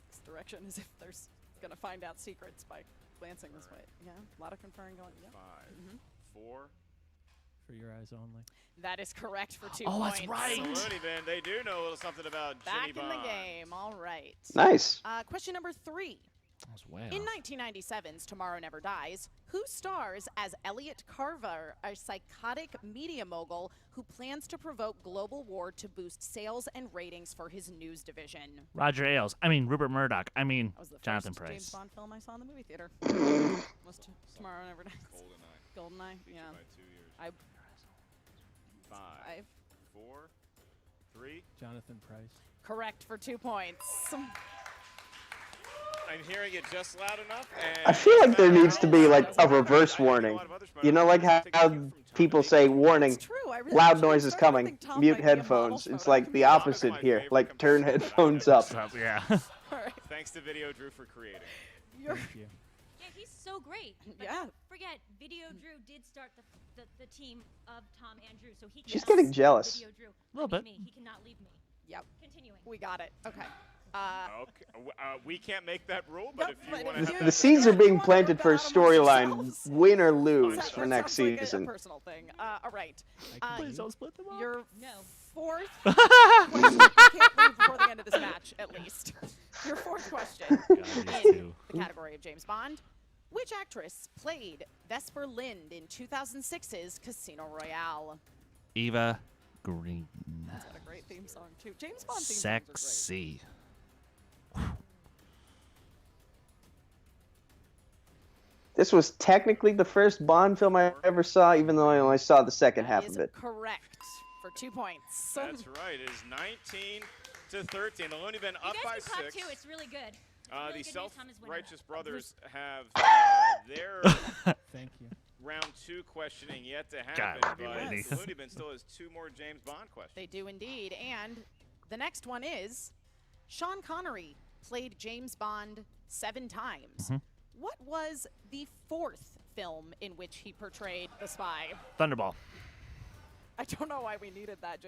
This direction as if there's gonna find out secrets by glancing this way. Yeah, a lot of conferring going. Yeah. 5, 4. For your eyes only. That is correct for 2 Oh, points. that's right. The Looney Bin, they do know a little something about Back Jimmy in Bond. the game. All right. Nice. Question number 3. That was way In off. 1997's Tomorrow Never Dies, who stars as Elliot Carver, a psychotic media mogul who plans to provoke global war to boost sales and ratings for his news division? Roger Ailes. I mean, Rupert Murdoch. I mean, That was the Jonathan first James Pryce. Bond film I saw in the movie theater. Was Tomorrow Never Dies. GoldenEye. GoldenEye, Beat you yeah. by 2 years. 5, 4, 3. Jonathan Pryce. Correct for 2 points. I'm hearing it just loud enough. And I feel like there needs to be like a reverse warning. You know, like how people say warning, It's true. I really loud actually noise is started to coming, think Tom mute might be a model headphones. for It's what I like can the do. opposite here, like turn headphones up. Yeah. All right. Thanks to Video Drew for creating. You're, Thank you. Yeah, he's so great. But Yeah. don't forget, Video Drew did start the team of Tom and Drew, so he She's cannot getting leave jealous. Video Drew. Little I mean bit. Me. He cannot leave me. Yep. Continuing. We got it. Okay. Okay. We can't make that rule, but Nope, if but you want if to you- have The seeds are being wanna planted work for a that out amongst storyline, yourselves. win or lose That for next sounds like season. a personal thing. All right. Please don't split them up. Your No. fourth question. You can't leave before the end of this match, at least. Your fourth question these in two. the category of James Bond. Which actress played Vesper Lind in 2006's Casino Royale? Eva Green. That's got a great theme song, too. James Bond theme songs are great. Sexy. This was technically the first Bond film I ever saw, even though I only saw the second half That is of it. correct for 2 points. That's right. It is 19 to 13. The Looney Bin You up guys by can clap 6. too. It's really good. The really good news. Tom is winning. Self-Righteous Brothers have their Thank you. round 2 questioning yet to God, happen, love you, but Whitney. the Looney Bin still has 2 more James Bond questions. They do indeed. And the next one is Sean Connery played James Bond 7 times. What was the fourth film in which he portrayed the spy? Thunderball. I don't know why we needed that.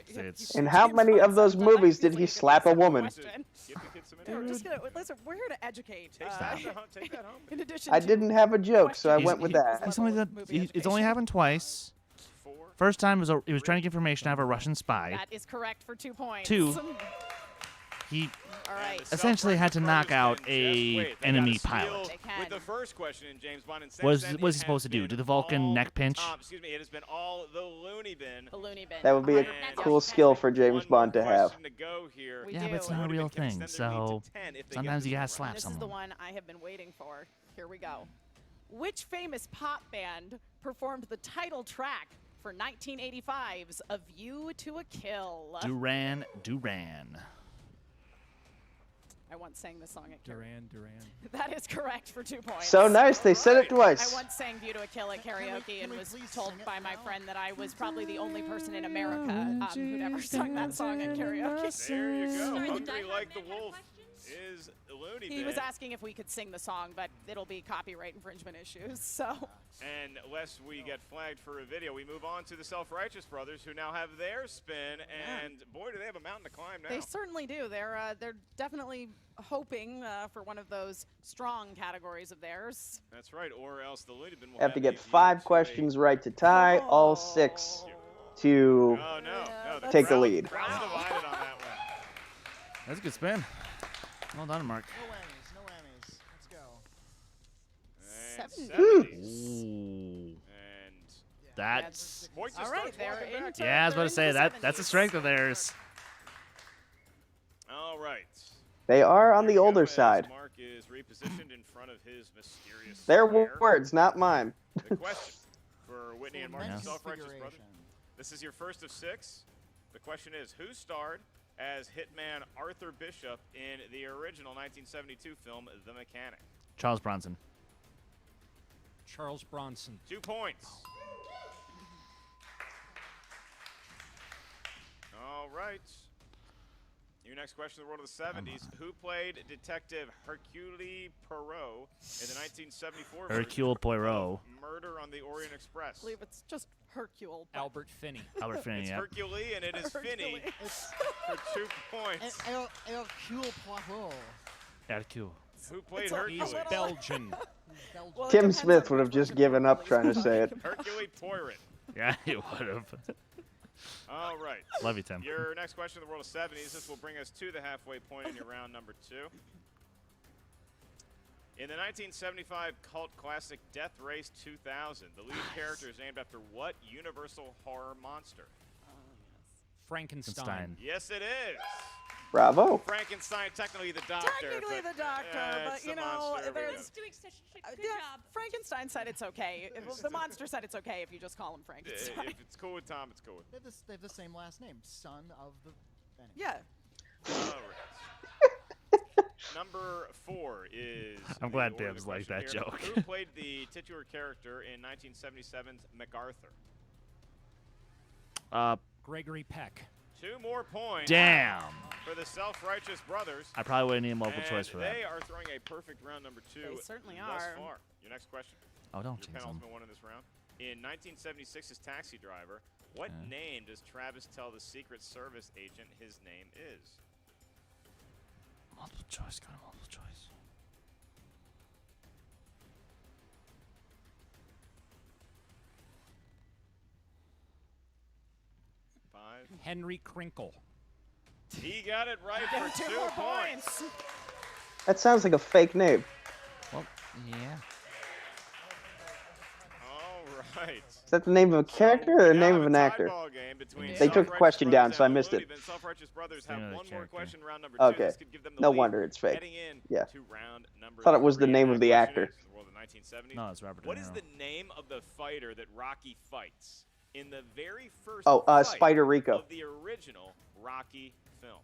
And how many of those movies did he slap a woman? We're just gonna, listen, we're here to educate. In addition I didn't have a joke, so I went with that. He's only it's only happened twice. First time was he was trying to get information out of a Russian spy. That is correct for 2 points. 2. He All right. essentially had to knock out a enemy pilot. With the first question in James Bond, and What was he supposed to do? Do the Vulcan neck pinch? Excuse me, it has been all the Looney Bin. The Looney Bin. That would be a cool skill for James Bond to have. Yeah, but it's not a real thing, so sometimes you gotta slap This someone. is the one I have been waiting for. Here we go. Which famous pop band performed the title track for 1985's A View to a Kill? Duran Duran. I once sang this song at Duran. That is correct for 2 points. So nice, they said it I twice. once sang View to a Kill at karaoke and was told by my friend that I was probably the only person in America who'd ever sung that song at karaoke. There you go. Hungry Like the Wolf is Looney Bin. He was asking if we could sing the song, but it'll be copyright infringement issues, so. And lest we get flagged for a video, we move on to the Self-Righteous Brothers, who now have their spin, and boy, do they have a mountain to climb now. They certainly do. They're definitely hoping for one of those strong categories of theirs. That's right, or else the Looney Bin will Have to get 5 questions right to tie, all 6 to take the lead. Crowd's divided on that one. That's a good spin. Well done, Mark. No whammies. Let's go. And 70s. Ooh. And That's Boyd just All right, starts they're walking back. into yeah. I was about to say they're that's a into strength of theirs. All right. They are on Here the we go older as side. Mark is repositioned in front of his mysterious Their square. words, not mine. The question for Whitney and Mark, Nice the Self-Righteous Brothers. configuration. This is your first of 6. The question is, who starred as hitman Arthur Bishop in the original 1972 film The Mechanic? Charles Bronson. Charles Bronson. 2 points. All right. Your next question in the world of the 70s. Who played Detective Hercule Poirot in the 1974 Hercule Poirot. Murder on the Orient Express? I believe it's just Hercule. Albert Finney. Albert Finney. It's Yeah. Hercule, and it is Finney It's for 2 points. Hercule Poirot. Hercule. Who played It's a Hercule? He's Belgian. Belgium. Well, it Tim depends Smith on would have which just version given of up trying to say it. Hercule Poirot. Yeah, he would have. All right. Love you, Tim. Your next question in the world of 70s. This will bring us to the halfway point in your round number 2. In the 1975 cult classic Death Race 2000, the lead character is named after what Universal horror monster? Frankenstein. Frankenstein. Yes, it is. Bravo. Frankenstein, technically the doctor. Technically but, the doctor, but it's you the know, monster. There we there's go. Doing such a good yeah, job. Frankenstein said it's okay. The monster said it's okay if you just call him Frankenstein. If it's cool with Tom, it's cool with They have the same last name, son of the. Anyway. Yeah. All right. Number 4 is. I'm the glad order of Bibbs the liked question that here. joke. Who played the titular character in 1977's MacArthur? Gregory Peck. 2 more points. Damn. For the Self-Righteous Brothers. I probably would need a multiple And choice for that. They are throwing a perfect round number 2. They certainly thus are. far. Your next question. Oh, don't Your jinx them. penultimate one in this round. In 1976's Taxi Driver, what name does Travis tell the Secret Service agent his name is? Multiple choice. Go to multiple choice. Henry Crinkle. He got it right Get for 2 2 more points. That sounds like a fake name. Well, yeah. All right. Is that the name of a character or the name of an actor? They took the question down, so I missed it. Self-Righteous Brothers have one more question, round number 2. Okay. This could give them the No lead wonder it's fake. heading in Yeah. to round number Thought it was the 3. name of That the question actor. is in the world of 1970s. No, it's Robert De What is Niro. the name of the fighter that Rocky fights in the very first Oh, fight Spider Rico. of the original Rocky film?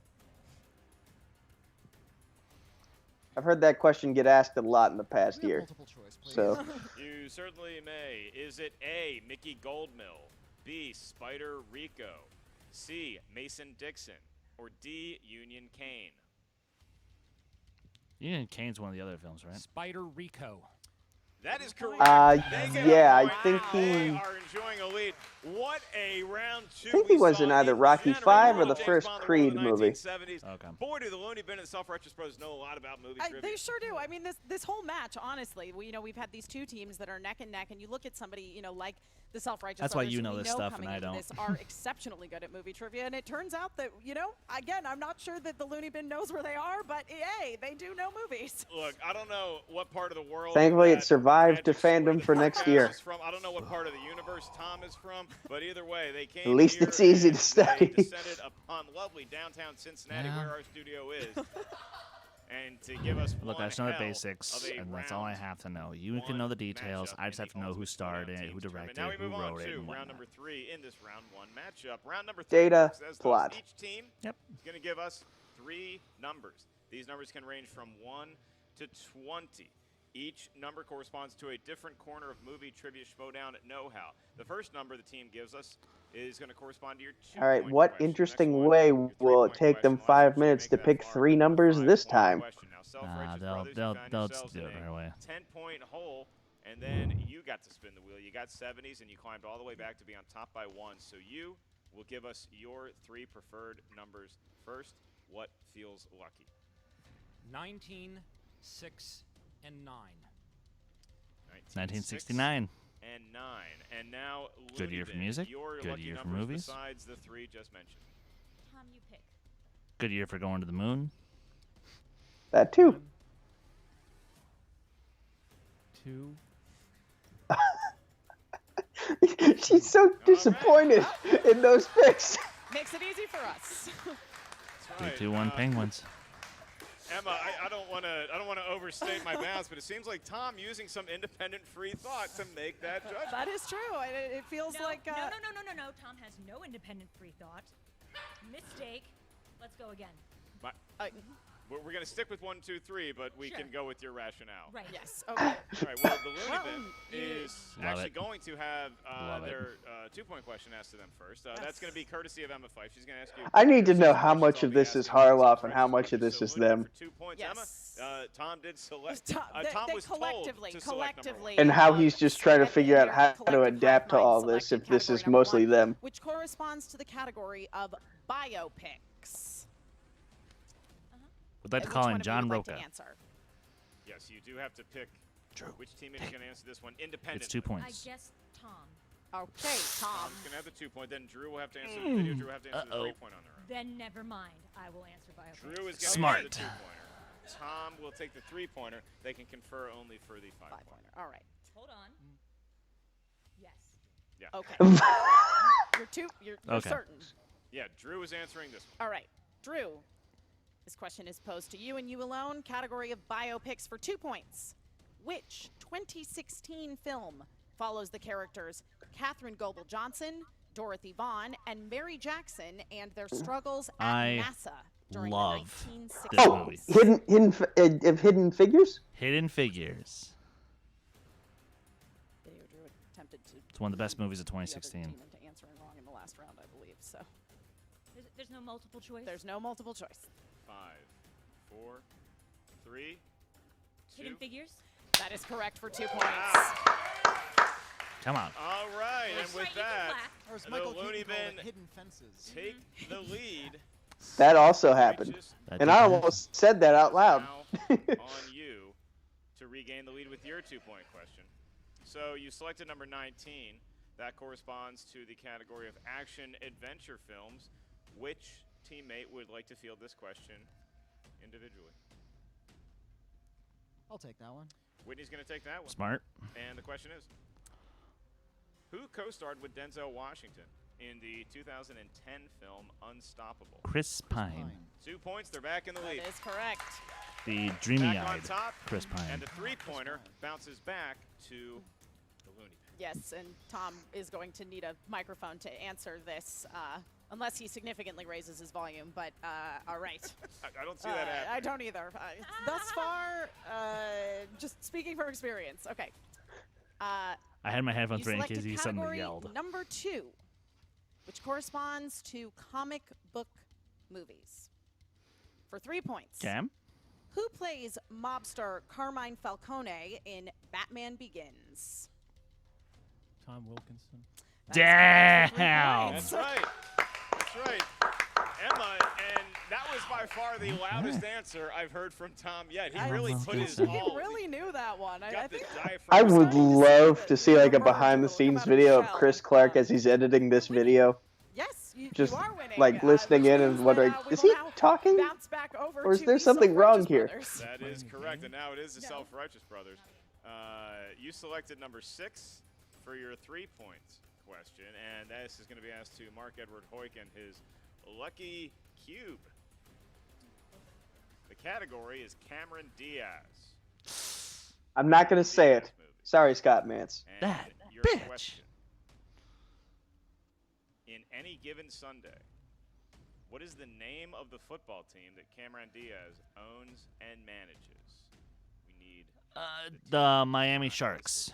I've heard that question get asked a lot in the past year. Multiple choice, please. So You certainly may. Is it A, Mickey Goldmill, B, Spider Rico, C, Mason Dixon, or D, Union Kane? Union Kane's one of the other films, right? Spider Rico. That is correct. They get yeah, a I point. think They he. are enjoying a lead. What a round two! I think he we was saw in either in Rocky general. V or the James first Bond, the Creed world of the movie. 1970s. Okay. Boy, do the Looney Bin and Self-Righteous Bros know a lot about movie trivia. They sure do. I mean, this whole match, honestly, we've had these two teams that are neck and neck, and you look at somebody, like the Self-Righteous That's why Brothers, you who know we this stuff coming and I into don't. This are exceptionally good at movie trivia, and it turns out that, again, I'm not sure that the Looney Bin knows where they are, but hey, they do know movies. Look, I don't know what part of the world. Thankfully, that it survived to Magic Square fandom the for next podcast year. is from. I don't know what part of the universe Tom is from, but either way, they came. At least here it's easy and to study. They descended upon lovely downtown Cincinnati, Yeah. where our studio is, and to give us. Look, I one just know the hell basics, of a and that's all I round have to know. You can one know the details. matchup I just in have to the know who Ultimate starred Schmoedown it, who Teams directed Tournament. Now it, we who move on wrote it, to and round whatnot. number 3 in this round 1 matchup. Round number 3 Data says plot. Each team Yep. is going to give us 3 numbers. These numbers can range from 1 to 20. Each number corresponds to a different corner of movie trivia Schmoedown know-how. The first number the team gives us is going to correspond to your 2-point All right, what question. interesting Next one, way your will 3-point it take them question. Last 5 year, minutes so to you make pick that 3 far. numbers this 5-point time? question. Now, Self-Righteous they'll- Brothers, you they'll- found they'll yourselves do it in right away. 10-point hole, and then you got to spin the wheel. You got 70s, and you climbed all the way back to be on top by 1. So you will give us your 3 preferred numbers first. What feels lucky? 19, 6, and 9. 1969. And 9. And now, Good year for Looney Bin, music, your good lucky year for numbers movies. besides the 3 just mentioned. Tom, you pick. Good year for going to the moon. That too. 2. She's so disappointed in those picks. Makes it easy for us. That's 3, right. 2, 1 Penguins. Emma, I don't want to overstate my bounds, but it seems like Tom using some independent free thought to make that judgment. That is true. It feels like No. Tom has no independent free thought. Mistake. Let's go again. But, we're going to stick with 1, 2, 3, but we Sure. can go with your rationale. Right. Yes. Okay. All right. Well, the Looney Well, Bin is Love actually it. going to have Love it. their 2-point question asked to them first. That's going to be courtesy of Emma Fife. She's going to ask you. I need to know questions how much I'll of be this is asking you. Harloff and how much of this So is Looney Bin them. for 2 points. Yes. Emma, Tom did select. Tom, Tom they was told collectively, to select number 1. And how he's just trying to said figure out in how their to collective adapt to hive all mind this if selected this is category number mostly 1, them. which corresponds to the category of biopics. Would like to And call which in one of you John would like to Roca. answer? Yes, you do have to pick which teammate is going to answer this one independently. It's 2 I points. guess Tom. Okay, Tom. Tom's going to have the 2-point. Then Drew will have to answer the video. Drew will have to answer the 3-point on their own. Then never mind. I will answer biopics. Drew is going to Smart. answer the 2-pointer. Tom will take the 3-pointer. They can confer only for the 5-pointer. All right. Hold on. Yes. Yeah. Okay. You're Okay. certain. Yeah, Drew is answering this one. All right. Drew, this question is posed to you and you alone. Category of biopics for 2 points. Which 2016 film follows the characters Katherine Goebel-Johnson, Dorothy Vaughan, and Mary Jackson and their struggles at I NASA during love the 1960s? this Oh, movie. hidden figures? Hidden Figures. Video Drew attempted to It's one of the best movies of the other 2016. team into answering wrong in the last round, I believe. So There's no multiple choice. there's no multiple choice. 5, 4, 3, 2. Hidden Figures. That is correct for 2 points. Come on. All right, and with Right, you can that, clap. Or as the Michael Looney Keaton called Bin it, hidden fences. take the lead. That also happened. Reaches That And did I happen. almost said that out loud. now on you to regain the lead with your 2-point question. So you selected number 19. That corresponds to the category of action adventure films. Which teammate would like to field this question individually? I'll take that one. Whitney's going to take that one. Smart. And the question is, who co-starred with Denzel Washington in the 2010 film Unstoppable? Chris Pine. 2 points. They're back in the lead. That is correct. The Back on dreamy-eyed top. Chris Pine. And the 3-pointer bounces back to the Looney Bin. Yes, and Tom is going to need a microphone to answer this, unless he significantly raises his volume. But all right. I don't see that happening. I don't either. Thus far, just speaking from experience. Okay. I had my headphones You ready in case selected he suddenly category yelled. number 2, which corresponds to comic book movies. For 3 points. Cam? Who plays mobster Carmine Falcone in Batman Begins? Tom Wilkinson. Damn. That's right. That's right. Emma, and that was by far the loudest answer I've heard from Tom yet. He really put his all. He really knew that one. I think I would love to see like a behind-the-scenes video of Chris Clark as he's editing this video. Yes, you Just are winning. like listening in and wondering, is he talking? Or is there something wrong here? That is correct, and now it is the Self-Righteous Brothers. You selected number 6 for your 3-point question, and this is going to be asked to Mark Edward Hoyk and his Lucky Cube. The category is Cameron Diaz. I'm not going to say it. Sorry, Scott Mance. And That your bitch. question. In any given Sunday, what is the name of the football team that Cameron Diaz owns and manages? We need The Miami Sharks.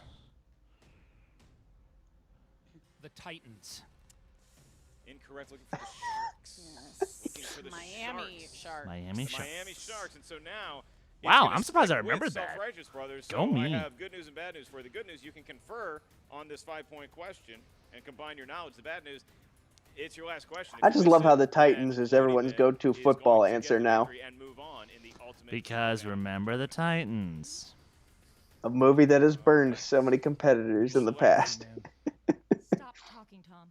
The Titans. Incorrect. Looking for the Sharks. Looking for the Miami Sharks. Miami The Sharks. Miami Sharks. And so now. it's Wow, gonna I'm surprised I stick with remembered that. Self-Righteous Brothers. Go So me. I have good news and bad news for you. The good news, you can confer on this 5-point question and combine your knowledge. The bad news, it's your last question. If I you just miss love how it, the Titans then is everyone's Looney Bin go-to is football going to answer get the now. victory and move on in the ultimate Because showdown. remember the Titans. A movie that has burned so many competitors in the past. Stop talking, Tom.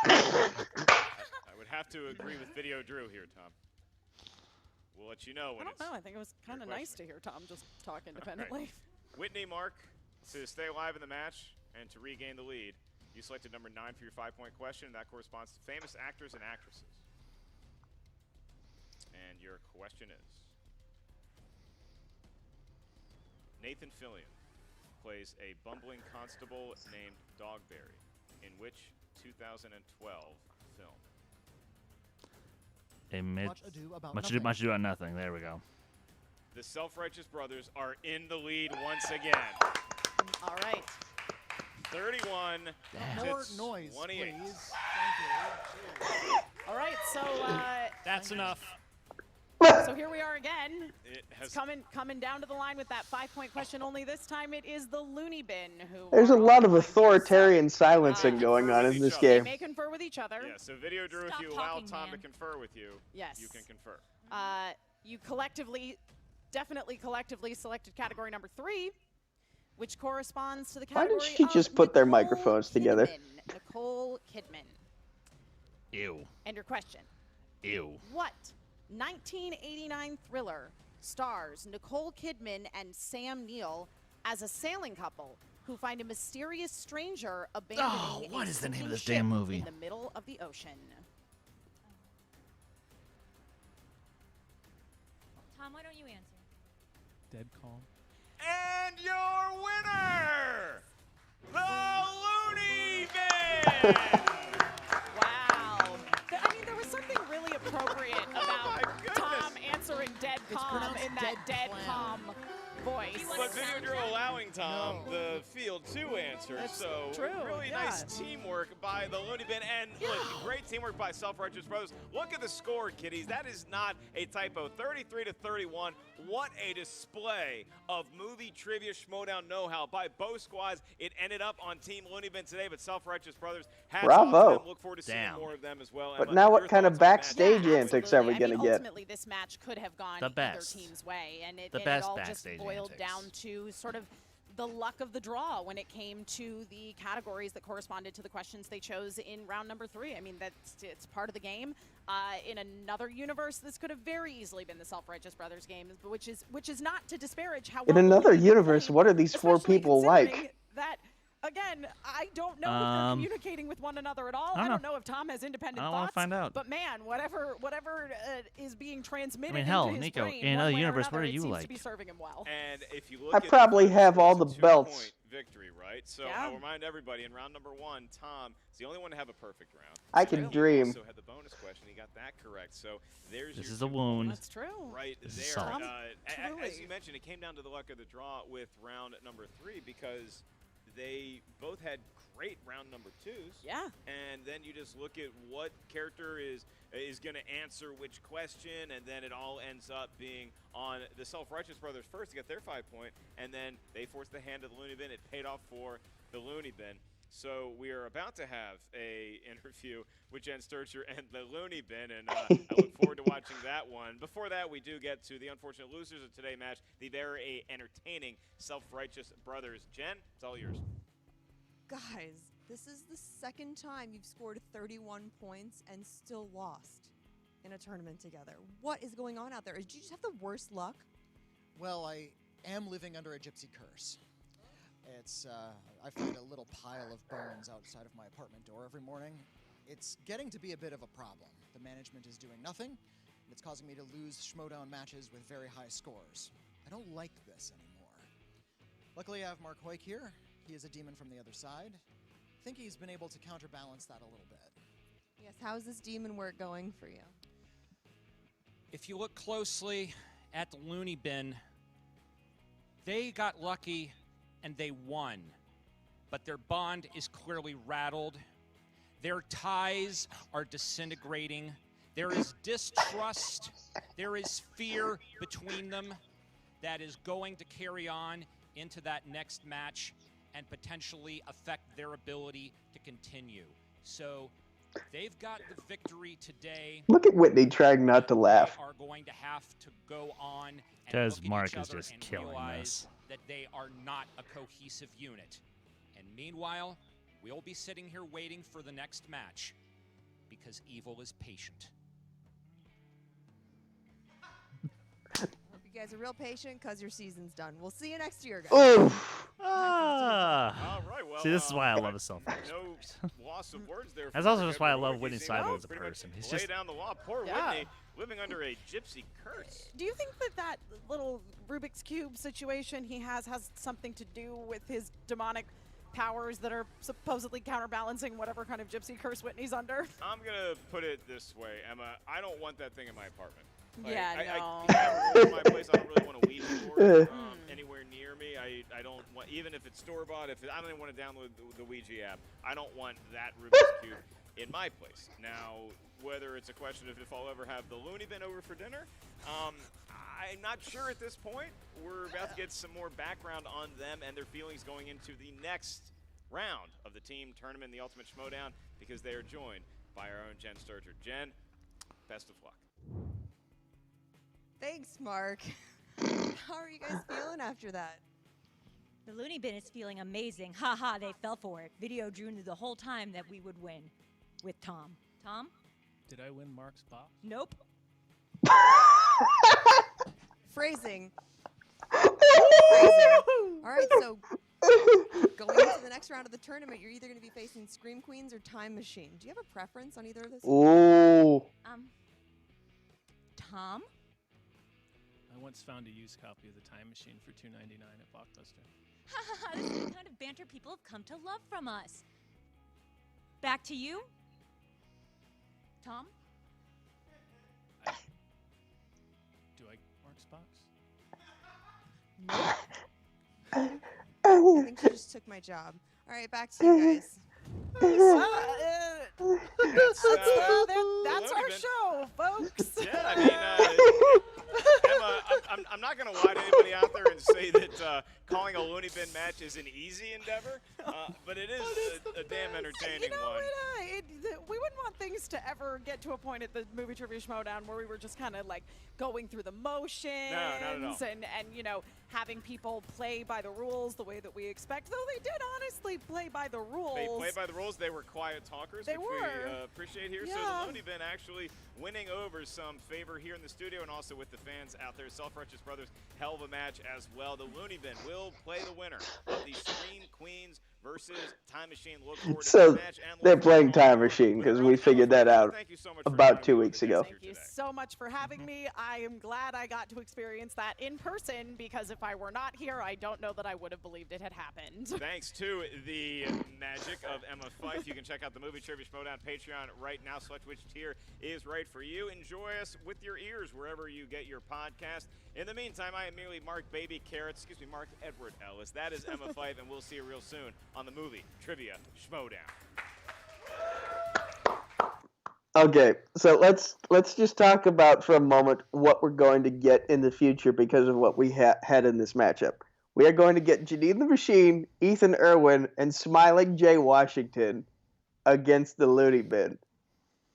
I would have to agree with Video Drew here, Tom. We'll let you know I when don't it's know. I think it was kind of nice to hear Tom just talk independently. Whitney, Mark, to stay alive in the match and to regain the lead, you selected number 9 for your 5-point question. That corresponds to famous actors and actresses. And your question is, Nathan Fillion plays a bumbling constable named Dogberry in which 2012 film? Much Ado About Much Nothing. ado about nothing. There we go. The Self-Righteous Brothers are in the lead once again. All right. 31 More to noise, 28. please. All right. So That's enough. so here we are again. It It's has coming down to the line with that 5-point question. Only this time it is the Looney Bin who. There's a are on lot the of line here. athorian silencing going on in this They game. may confer with each other. Yeah, so Video Drew, if Stop you allow talking, Tom to man. confer with you, Yes. you can confer. You definitely collectively selected category number 3, which corresponds to the Why category didn't she of just put their Nicole microphones together? Kidman. Nicole Kidman. Ew. And your question. Ew. What 1989 thriller stars Nicole Kidman and Sam Neill as a sailing couple who find a mysterious stranger abandoning what a is the name of sinking this ship damn movie? in the middle of the ocean? Tom, why don't you answer? Dead Calm. And your winner, the Looney Bin! Wow. I mean, there was something really appropriate about Tom answering dead calm in that dead calm voice. But Video Drew allowing Tom the field to answer. That's so true, really yeah. nice teamwork by the Looney Bin. And look, great teamwork by Self-Righteous Brothers. Look at the score, kiddies. That is not a typo. 33 to 31. What a display of movie trivia Schmoedown know-how by both squads. It ended up on Team Looney Bin today, but Self-Righteous Brothers hats off to Bravo. them. Look forward to seeing more of them as well. But Emma, now what your kind of thoughts on the match? backstage antics are we I going mean, to get? ultimately, this match could have gone The either best. team's way, and it, The and best it all just backstage boiled antics. down to sort of the luck of the draw when it came to the categories that corresponded to the questions they chose in round number 3. I mean, it's part of the game. In another universe, this could have very easily been the Self-Righteous Brothers game, which is not to disparage how In well another Looney Bin universe, played, what are these 4 especially people considering like? That again, I don't know if they're communicating with one another at all. I don't know if Tom has independent I don't thoughts. wanna find out. But man, whatever is being transmitted I mean, hell, into his Nico, brain, in another one way or universe, what another, are it you seems like? to be serving him well. And if you look I at probably the have all it's a the belts. 2-point victory, right? So Yeah. I'll remind everybody in round number 1, Tom is the only one to have a perfect round. I can He dream. also had the bonus question. He got that correct. So there's This your is a 2 wound. That's true. right This is there. salt. As Truly. you mentioned, it came down to the luck of the draw with round number 3 because they both had great round number 2s. Yeah. And then you just look at what character is going to answer which question, and then it all ends up being on the Self-Righteous Brothers first to get their 5-point, and then they forced the hand of the Looney Bin. It paid off for the Looney Bin. So we are about to have a interview with Jen Sturcher and the Looney Bin, and I look forward to watching that one. Before that, we do get to the unfortunate losers of today's match, the very entertaining Self-Righteous Brothers. Jen, it's all yours. Guys, this is the second time you've scored 31 points and still lost in a tournament together. What is going on out there? Did you just have the worst luck? Well, I am living under a gypsy curse. It's, I find a little pile of bones outside of my apartment door every morning. It's getting to be a bit of a problem. The management is doing nothing, and it's causing me to lose Schmoedown matches with very high scores. I don't like this anymore. Luckily, I have Mark Hoyk here. He is a demon from the other side. I think he's been able to counterbalance that a little bit. Yes, how's this demon work going for you? If you look closely at the Looney Bin, they got lucky and they won. But their bond is clearly rattled. Their ties are disintegrating. There is distrust. There is fear between them that is going to carry on into that next match and potentially affect their ability to continue. So they've got the victory today. Look at Whitney trying not to laugh. They are going to have to go on and Because look at Mark each is other just and killing realize this. that they are not a cohesive unit. And meanwhile, we'll be sitting here waiting for the next match because evil is patient. Hope you guys are real patient because your season's done. We'll see you next year, guys. All right, well, See, this is why I love a Self-Righteous. No loss of words there. That's for also our just why I good love Whitney. Whitney He's Seiler able as a to pretty much person. He's lay just down the law. Poor Yeah. Whitney living under a gypsy curse. Do you think that little Rubik's Cube situation he has something to do with his demonic powers that are supposedly counterbalancing whatever kind of gypsy curse Whitney's under? I'm going to put it this way, Emma. I don't want that thing in my apartment. Yeah, I have a rule in my place. I don't really want a Ouija board anywhere near me. I don't want, even if it's store-bought, I don't even want to download the Ouija app. I don't want that Rubik's Cube in my place. Now, whether it's a question of if I'll ever have the Looney Bin over for dinner, I'm not sure at this point. We're about to get some more background on them and their feelings going into the next round of the team tournament, the Ultimate Schmoedown, because they are joined by our own Jen Sturcher. Jen, best of luck. Thanks, Mark. How are you guys feeling after that? The Looney Bin is feeling amazing. Haha, they fell for it. Video drew the whole time that we would win with Tom. Tom? Did I win Mark's box? Nope. Phrasing. Phrasing. All right, so going into the next round of the tournament, you're either going to be facing Scream Queens or Time Machine. Do you have a preference on either of those? Ooh. Tom? I once found a used copy of the Time Machine for $2.99 at Blockbuster. Haha, this is the kind of banter people have come to love from us. Back to you. Tom? Do I Mark's box? I think she just took my job. All right, back to you guys. That's our show, folks. Yeah, I mean, Emma, I'm not going to lie to anybody out there and say that calling a Looney Bin match is an easy endeavor, but it is a damn entertaining one. We wouldn't want things to ever get to a point at the Movie Trivia Schmoedown where we were just kind of like going through the motions and you know, having people play by the rules the way that we expect. Though they did honestly play by the rules. They played by the rules. They were quiet talkers, which we appreciate here. Yeah. So the Looney Bin actually winning over some favor here in the studio and also with the fans out there. Self-Righteous Brothers, hell of a match as well. The Looney Bin will play the winner of the Scream Queens versus Time Machine. Look forward to So that match. And they're look playing forward to Time Machine with because our we own figured Emma that out Thank you so much for about joining 2 me on weeks the ago. guest here Thank you today. so much for having me. I am glad I got to experience that in person because if I were not here, I don't know that I would have believed it had happened. Thanks to the magic of Emma Fife. You can check out the Movie Trivia Schmoedown Patreon right now. Select which tier is right for you. Enjoy us with your ears wherever you get your podcast. In the meantime, I am merely Mark Mark Edward Ellis. That is Emma Fife, and we'll see you real soon on the Movie Trivia Schmoedown. Okay, so let's just talk about for a moment what we're going to get in the future because of what we had in this matchup. We are going to get Janine the Machine, Ethan Irwin, and Smiling Jay Washington against the Looney Bin.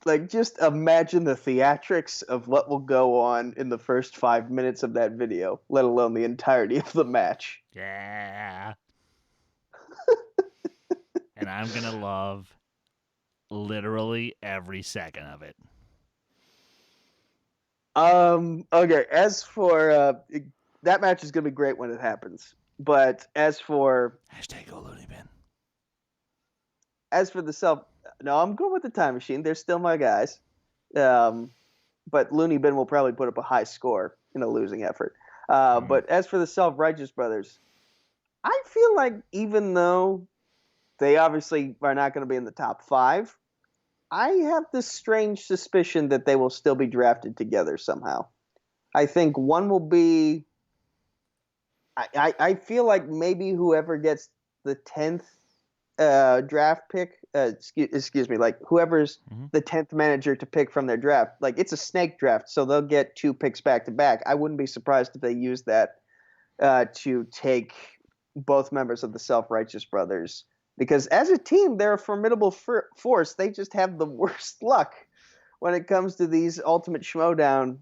Like, just imagine the theatrics of what will go on in the first 5 minutes of that video, let alone the entirety of the match. Yeah. And I'm going to love literally every second of it. Okay, as for that match is going to be great when it happens. But as for #GoLooneyBin. As for the no, I'm going with the Time Machine. They're still my guys. But Looney Bin will probably put up a high score in a losing effort. But as for the Self-Righteous Brothers, I feel like even though they obviously are not going to be in the top 5, I have this strange suspicion that they will still be drafted together somehow. I think one will be... I feel like maybe whoever gets the 10th draft pick, excuse me, like whoever's the 10th manager to pick from their draft, like it's a snake draft, so they'll get 2 picks back to back. I wouldn't be surprised if they use that to take both members of the Self-Righteous Brothers, because as a team, they're a formidable force. They just have the worst luck when it comes to these Ultimate Schmoedown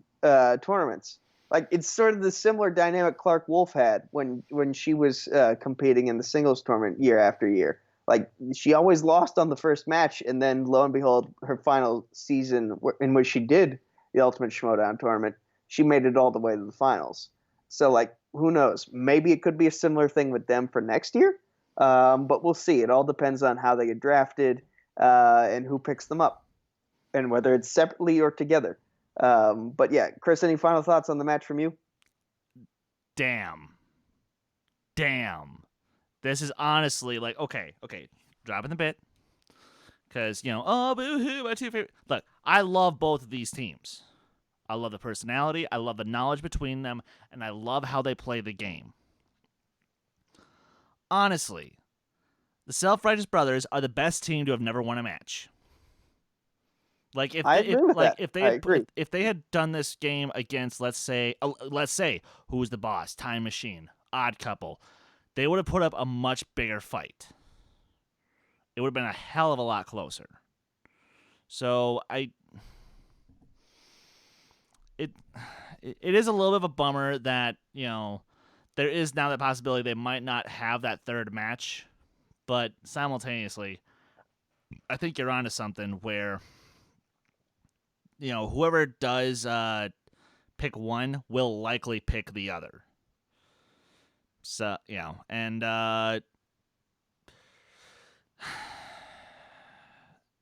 tournaments. Like, it's sort of the similar dynamic Clark Wolf had when she was competing in the singles tournament year after year. Like, she always lost on the first match, and then, lo and behold, her final season in which she did the Ultimate Schmoedown tournament, she made it all the way to the finals. So, like, who knows? Maybe it could be a similar thing with them for next year, but we'll see. It all depends on how they get drafted and who picks them up, and whether it's separately or together. But yeah, Chris, any final thoughts on the match from you? Damn. This is honestly like, okay, dropping the bit. Because, oh, boo-hoo, my 2 favorite. Look, I love both of these teams. I love the personality, I love the knowledge between them, and I love how they play the game. Honestly, the Self-Righteous Brothers are the best team to have never won a match. Like if they had done this game against, let's say who was the boss, Time Machine, Odd Couple, they would have put up a much bigger fight. It would have been a hell of a lot closer. So it is a little bit of a bummer that there is now that possibility they might not have that third match, but simultaneously, I think you're onto something where. Whoever does pick one will likely pick the other. So, and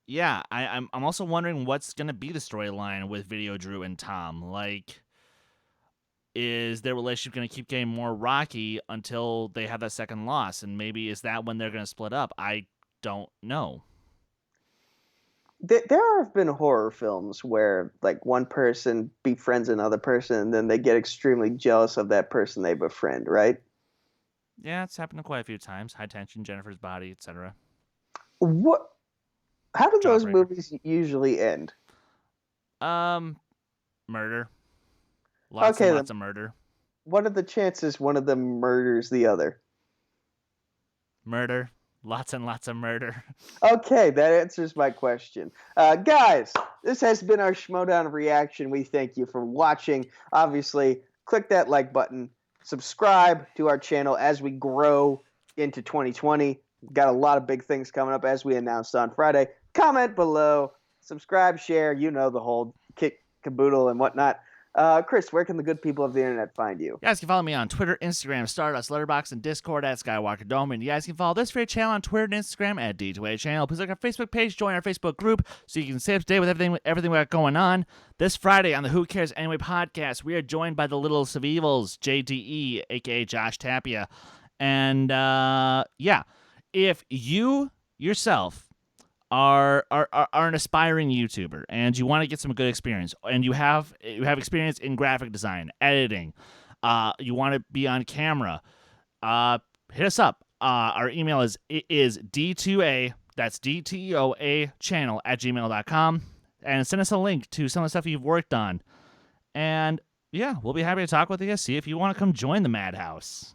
yeah, I'm also wondering what's gonna be the storyline with Video Drew and Tom. Like, is their relationship gonna keep getting more rocky until they have that second loss? And maybe is that when they're gonna split up? I don't know. There have been horror films where, like, one person befriends another person and then they get extremely jealous of that person they befriend, right? Yeah, it's happened quite a few times. High Tension, Jennifer's Body, etc. How do those movies usually end? Murder. Lots of murder. What are the chances one of them murders the other? Murder. Lots and lots of murder. Okay, that answers my question. Guys, this has been our Schmoedown reaction. We thank you for watching. Obviously, click that like button. Subscribe to our channel as we grow into 2020. We've got a lot of big things coming up as we announced on Friday. Comment below. Subscribe, share, the whole kick, caboodle, and whatnot. Chris, where can the good people of the internet find you? You guys can follow me on Twitter, Instagram, Stardust, Letterboxd, and Discord at Skywalker Dome. And you guys can follow this great channel on Twitter and Instagram at D2A Channel. Please like our Facebook page, join our Facebook group so you can stay up to date with everything we got going on. This Friday on the Who Cares Anyway podcast, we are joined by the Littlest of Evils, JDE, a.k.a. Josh Tapia. And, if you yourself are an aspiring YouTuber and you want to get some good experience and you have experience in graphic design, editing, you want to be on camera, hit us up. Our email is D2A, that's DTOA channel @gmail.com, and send us a link to some of the stuff you've worked on. And yeah, we'll be happy to talk with you, see if you want to come join the Madhouse.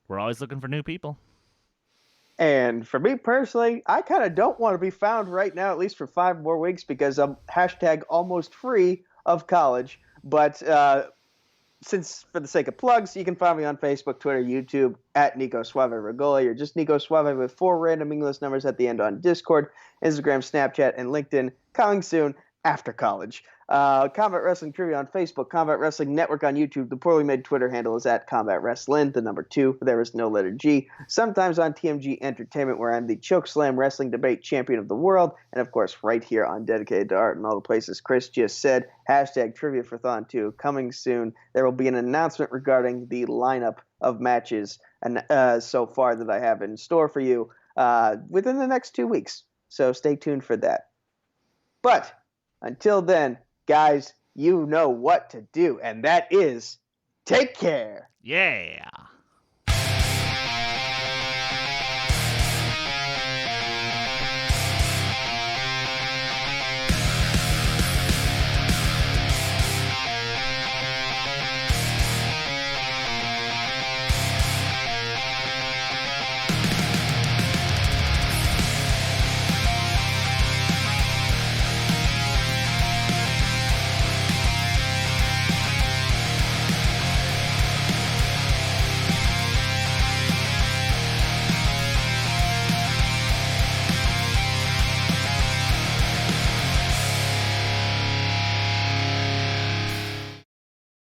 We're always looking for new people. And for me personally, I kind of don't want to be found right now, at least for 5 more weeks, because I'm #almost free of college. But since, for the sake of plugs, you can find me on Facebook, Twitter, YouTube, at Nico Suave Regola. You're just Nico Suave with 4 random English numbers at the end on Discord, Instagram, Snapchat, and LinkedIn. Coming soon after college. Combat Wrestling Trivia on Facebook, Combat Wrestling Network on YouTube. The poorly made Twitter handle is at Combat Wrestling, the number 2. There is no letter G. Sometimes on TMG Entertainment, where I'm the Chokeslam Wrestling Debate Champion of the World. And of course, right here on Dedicated to Art and all the places Chris just said. Trivia for Thon 2 coming soon. There will be an announcement regarding the lineup of matches and so far that I have in store for you within the next 2 weeks. So stay tuned for that. But until then, guys, you know what to do, and that is take care. Yeah.